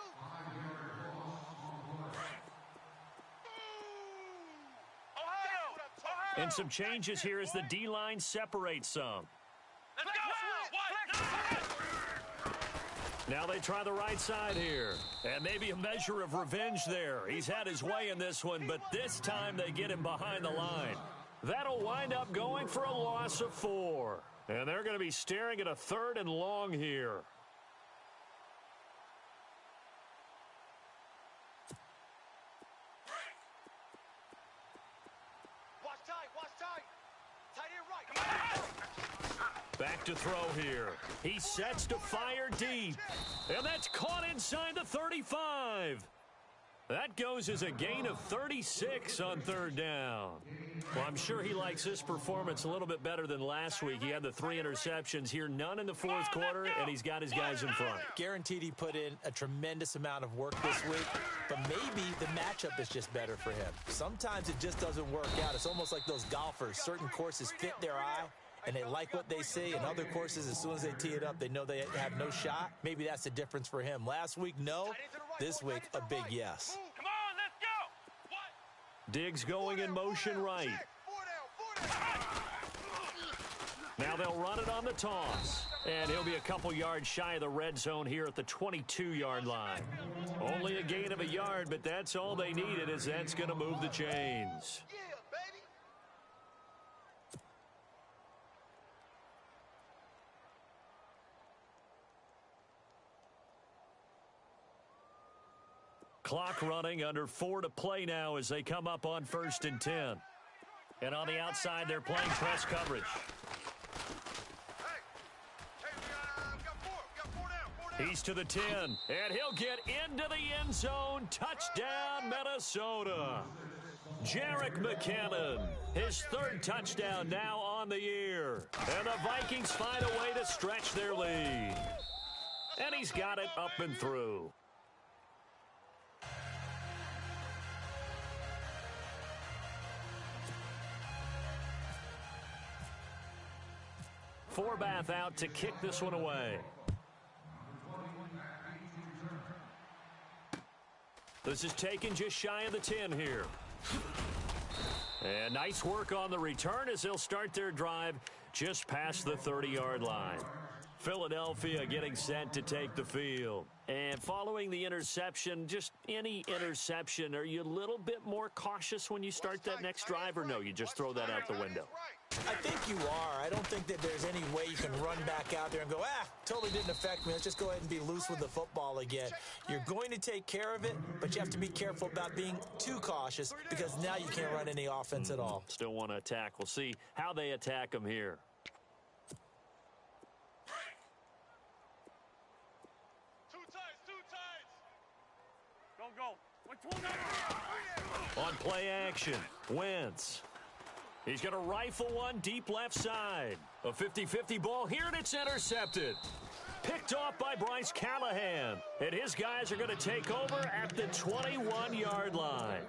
Ohio. And some changes here as the D-line separates some. Let's go. Now they try the right side here. And maybe a measure of revenge there. He's had his way in this one, but this time they get him behind the line. That'll wind up going for a loss of 4. And they're going to be staring at a 3rd and long here. Watch tight. Tight end right. Back to throw here. He sets to fire deep. And that's caught inside the 35. That goes as a gain of 36 on 3rd down. Well, I'm sure he likes this performance a little bit better than last week. He had the 3 interceptions here, none in the 4th quarter, and he's got his guys in front. Guaranteed he put in a tremendous amount of work this week, but maybe the matchup is just better for him. Sometimes it just doesn't work out. It's almost like those golfers. Certain courses fit their eye, and they like what they see. And other courses, as soon as they tee it up, they know they have no shot. Maybe that's the difference for him. Last week, no. This week, a big yes. Come on, let's go. What? Diggs going in motion right. Now they'll run it on the toss. And he'll be a couple yards shy of the red zone here at the 22-yard line. Only a gain of a yard, but that's all they needed, as that's going to move the chains. Yeah, baby. Clock running, under 4 to play now as they come up on 1st and 10. And on the outside, they're playing press coverage. He's to the 10, and he'll get into the end zone. Touchdown, Minnesota. Jerick McKinnon, his 3rd touchdown now on the year. And the Vikings find a way to stretch their lead. And he's got it up and through. Forbath out to kick this one away. This is taken just shy of the 10 here. And nice work on the return as they'll start their drive just past the 30-yard line. Philadelphia getting set to take the field. And following the interception, just any interception, are you a little bit more cautious when you start that next drive, or no, you just throw that out the window? I think you are. I don't think that there's any way you can run back out there and go, totally didn't affect me. Let's just go ahead and be loose with the football again. You're going to take care of it, but you have to be careful about being too cautious because now you can't run any offense at all. Still want to attack. We'll see how they attack them here. Go. On play action, Wentz. He's going to rifle one deep left side. A 50-50 ball here, and it's intercepted. Picked off by Bryce Callahan. And his guys are going to take over at the 21-yard line.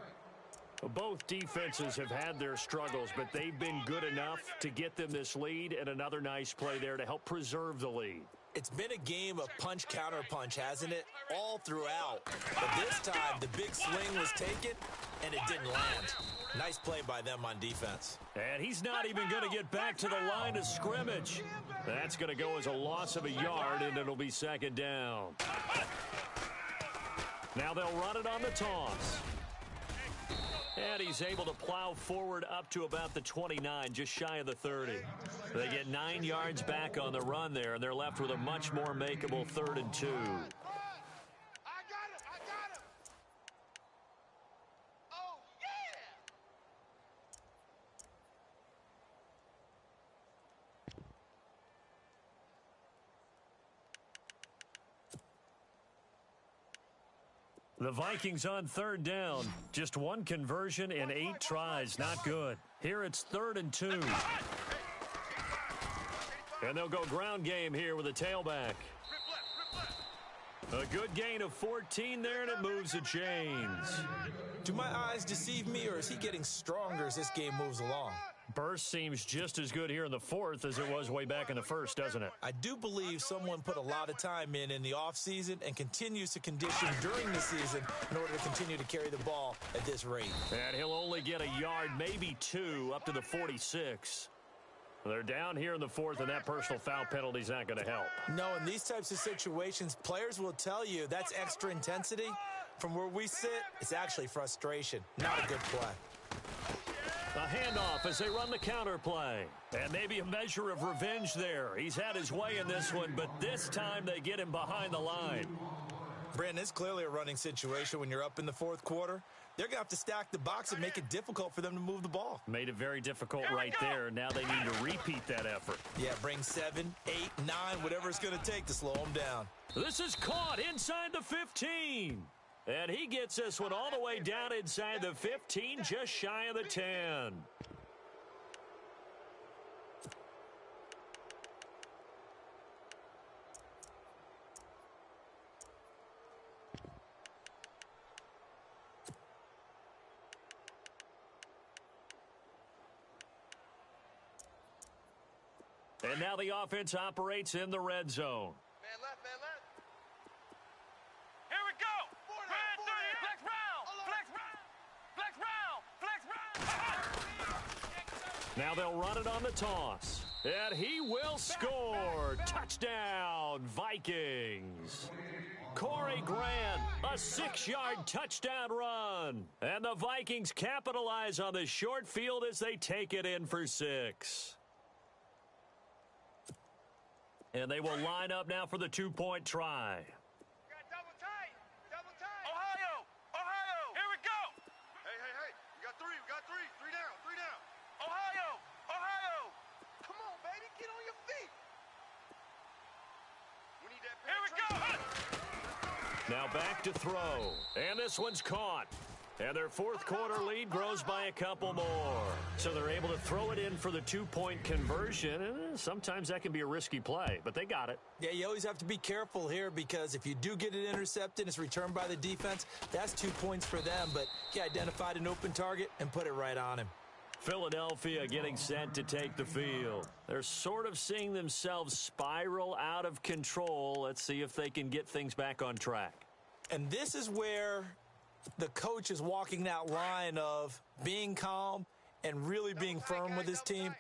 Both defenses have had their struggles, but they've been good enough to get them this lead, and another nice play there to help preserve the lead. It's been a game of punch-counter-punch, hasn't it? All throughout. But this time, the big swing was taken, and it didn't land. Nice play by them on defense. And he's not even going to get back to the line of scrimmage. That's going to go as a loss of a yard, and it'll be 2nd down. Now they'll run it on the toss. And he's able to plow forward up to about the 29, just shy of the 30. They get 9 yards back on the run there, and they're left with a much more makeable 3rd and 2. I got him. Oh, yeah. The Vikings on 3rd down. Just one conversion in 8 tries. Not good. Here it's 3rd and 2. And they'll go ground game here with a tailback. A good gain of 14 there, and it moves the chains. Do my eyes deceive me, or is he getting stronger as this game moves along? Burst seems just as good here in the 4th as it was way back in the 1st, doesn't it? I do believe someone put a lot of time in the offseason and continues to condition during the season in order to continue to carry the ball at this rate. And he'll only get a yard, maybe 2, up to the 46. They're down here in the 4th, and that personal foul penalty is not going to help. No, in these types of situations, players will tell you that's extra intensity. From where we sit, it's actually frustration, not a good play. A handoff as they run the counter play. And maybe a measure of revenge there. He's had his way in this one, but this time they get him behind the line. Brandon, it's clearly a running situation when you're up in the 4th quarter. They're going to have to stack the box and make it difficult for them to move the ball. Made it very difficult right there. Now they need to repeat that effort. Yeah, bring 7, 8, 9, whatever it's going to take to slow them down. This is caught inside the 15. And he gets this one all the way down inside the 15, just shy of the 10. And now the offense operates in the red zone. Man left, man left. Here we go. Red 3. Flex round. Flex round. Flex round. Flex round. Now they'll run it on the toss. And he will score. Touchdown, Vikings. Corey Grant, a 6-yard touchdown run. And the Vikings capitalize on the short field as they take it in for 6. And they will line up now for the 2-point try. Got double tight. Double tight. Ohio. Ohio. Here we go. Hey, hey, hey. We got 3. We got 3. 3 down. 3 down. Ohio. Ohio. Come on, baby. Get on your feet. We need that. Here we go. Now back to throw. And this one's caught. And their 4th quarter lead grows by a couple more. So they're able to throw it in for the 2-point conversion. And sometimes that can be a risky play, but they got it. Yeah, you always have to be careful here because if you do get it intercepted, it's returned by the defense. That's 2 points for them, but he identified an open target and put it right on him. Philadelphia getting set to take the field. They're sort of seeing themselves spiral out of control. Let's see if they can get things back on track. And this is where the coach is walking that line of being calm and really being firm with his team.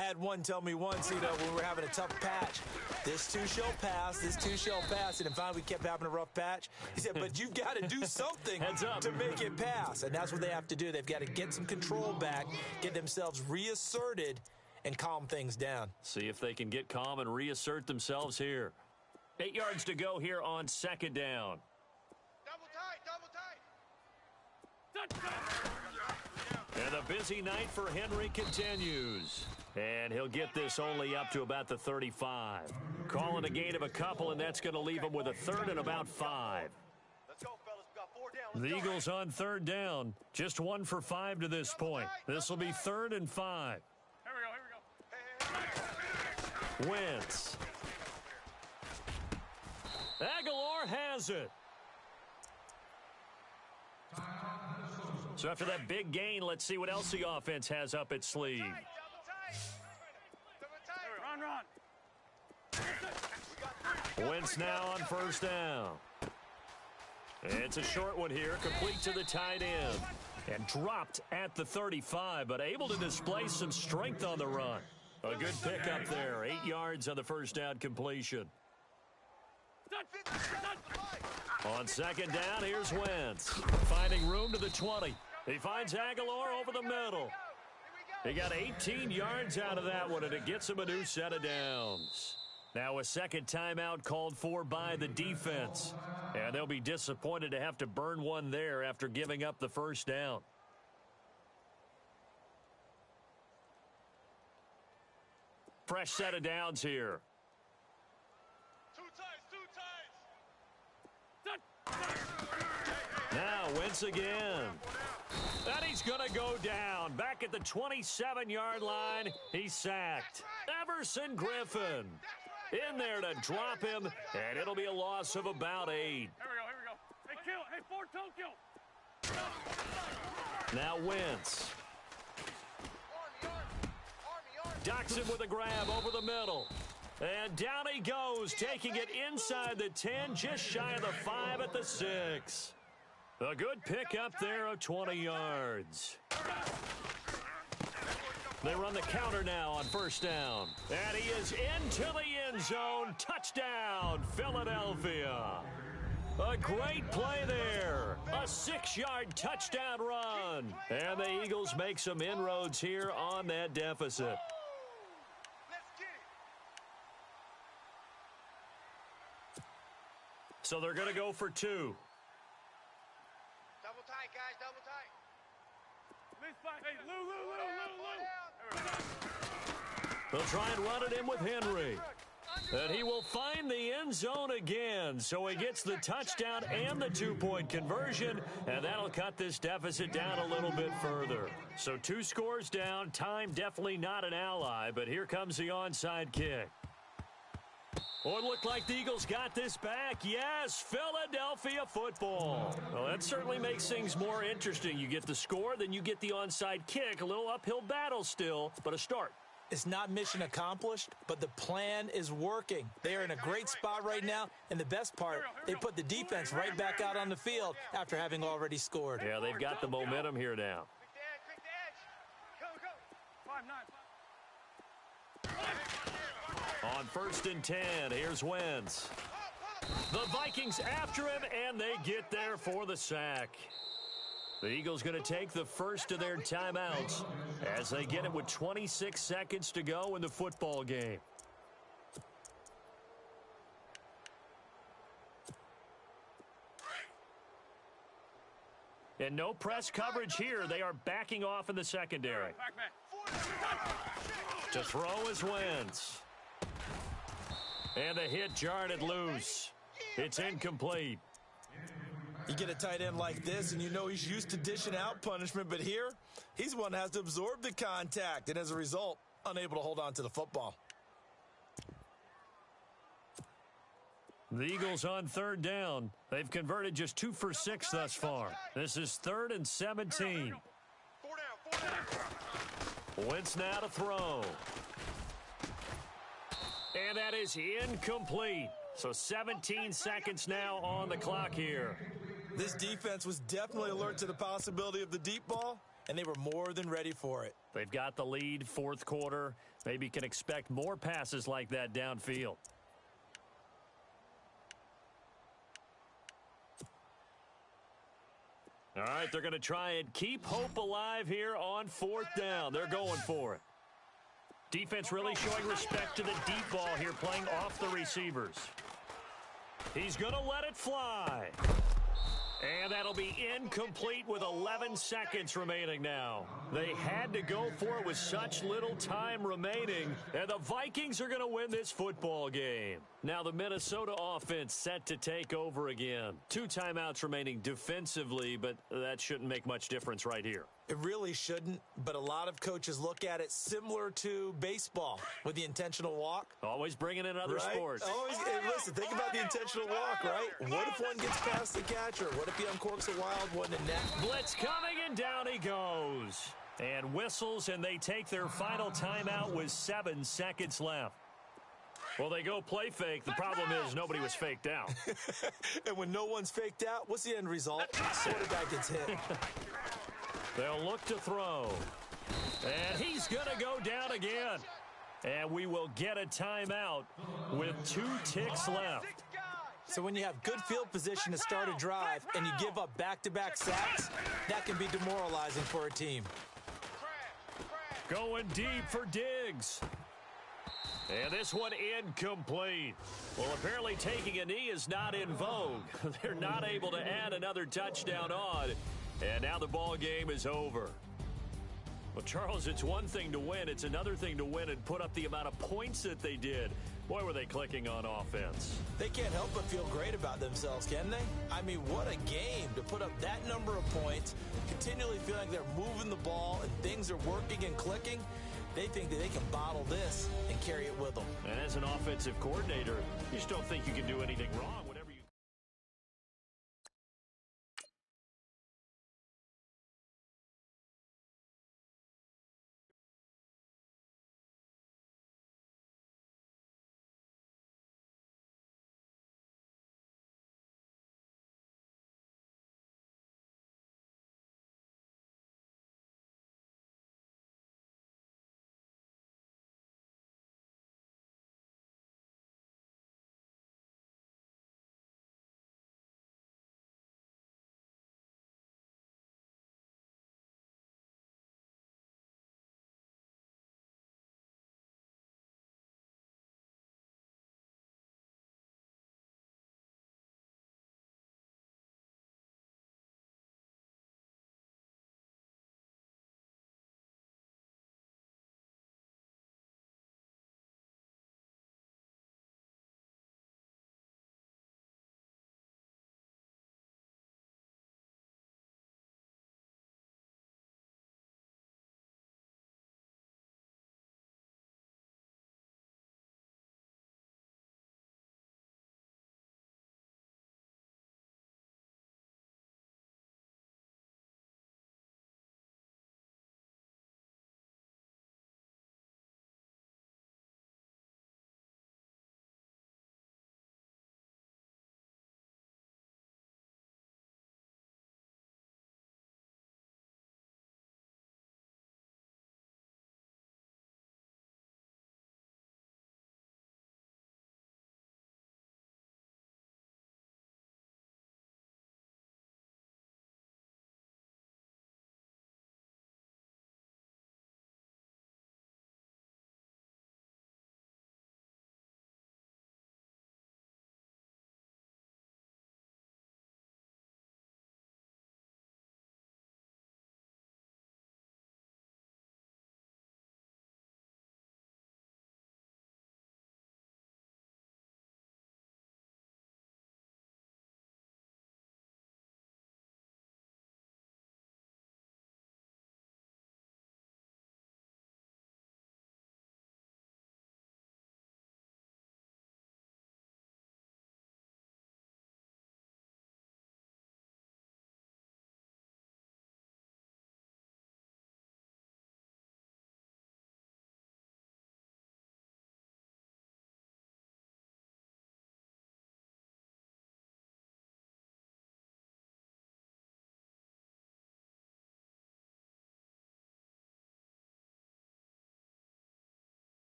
I had one tell me once, when we were having a tough patch, this too shall pass, this too shall pass. And finally we kept having a rough patch. He said, but you've got to do something to make it pass. And that's what they have to do. They've got to get some control back, get themselves reasserted, and calm things down. See if they can get calm and reassert themselves here. 8 yards to go here on 2nd down. Double tight. Double tight. And the busy night for Henry continues. And he'll get this only up to about the 35. Calling a gain of a couple, and that's going to leave him with a 3rd and about 5. Let's go, fellas. We got 4 down. The Eagles on 3rd down. Just 1 for 5 to this point. This will be 3rd and 5. Here we go. Wentz. Aguilar has it. So after that big gain, let's see what else the offense has up its sleeve. Run. Wentz now on 1st down. It's a short one here, complete to the tight end. And dropped at the 35, but able to display some strength on the run. A good pickup there, 8 yards on the 1st down completion. On 2nd down, here's Wentz. Finding room to the 20. He finds Aguilar over the middle. He got 18 yards out of that one, and it gets him a new set of downs. Now a 2nd timeout called for by the defense. And they'll be disappointed to have to burn one there after giving up the 1st down. Fresh set of downs here. Now Wentz again. And he's going to go down. Back at the 27-yard line, he's sacked. Everson Griffin in there to drop him, and it'll be a loss of about 8. Here we go. Hey, kill. Hey, four-toe kill. Now Wentz. Docks him with a grab over the middle. And down he goes, taking it inside the 10, just shy of the 5 at the 6. A good pickup there of 20 yards. They run the counter now on first down. And he is into the end zone. Touchdown, Philadelphia. A great play there. A 6-yard touchdown run. And the Eagles make some inroads here on that deficit. So they're going to go for 2. Double tight, guys. Double tight. Hey, Lou. They'll try and run it in with Henry. And he will find the end zone again. So he gets the touchdown and the 2-point conversion. And that'll cut this deficit down a little bit further. So 2 scores down. Time definitely not an ally. But here comes the onside kick. Oh, it looked like the Eagles got this back. Yes, Philadelphia football. Well, that certainly makes things more interesting. You get the score, then you get the onside kick. A little uphill battle still, but a start. It's not mission accomplished, but the plan is working. They are in a great spot right now, and the best part, they put the defense right back out on the field after having already scored. Yeah, they've got the momentum here now. Quick the edge. Go. 5-9. On 1st and 10, here's Wentz. The Vikings after him, and they get there for the sack. The Eagles going to take the first of their timeouts as they get it with 26 seconds to go in the football game. And no press coverage here. They are backing off in the secondary. To throw is Wentz. And the hit jarred it loose. It's incomplete. You get a tight end like this, and you know he's used to dishing out punishment, but here, he's the one that has to absorb the contact, and as a result, unable to hold on to the football. The Eagles on 3rd down. They've converted just 2 for 6 thus far. This is 3rd and 17. 4 down. Wentz now to throw. And that is incomplete. So 17 seconds now on the clock here. This defense was definitely alert to the possibility of the deep ball, and they were more than ready for it. They've got the lead, 4th quarter. Maybe can expect more passes like that downfield. All right, they're going to try and keep hope alive here on 4th down. They're going for it. Defense really showing respect to the deep ball here, playing off the receivers. He's going to let it fly. And that'll be incomplete with 11 seconds remaining now. They had to go for it with such little time remaining. And the Vikings are going to win this football game. Now the Minnesota offense set to take over again. 2 timeouts remaining defensively, but that shouldn't make much difference right here. It really shouldn't, but a lot of coaches look at it similar to baseball with the intentional walk. Always bringing in other sports. Always, and listen, think about the intentional walk, right? What if one gets past the catcher? What if he uncorks a wild one in net? Blitz coming, and down he goes. And whistles, and they take their final timeout with 7 seconds left. Well, they go play fake. The problem is nobody was faked out. And when no one's faked out, what's the end result? Quarterback gets hit. They'll look to throw. And he's going to go down again. And we will get a timeout with 2 ticks left. So when you have good field position to start a drive and you give up back-to-back sacks, that can be demoralizing for a team. Going deep for Diggs. And this one incomplete. Well, apparently taking a knee is not in vogue. They're not able to add another touchdown on. And now the ball game is over. Well, Charles, it's one thing to win. It's another thing to win and put up the amount of points that they did. Boy, were they clicking on offense. They can't help but feel great about themselves, can they? I mean, what a game to put up that number of points, continually feeling like they're moving the ball and things are working and clicking. They think that they can bottle this and carry it with them. And as an offensive coordinator, you just don't think you can do anything wrong with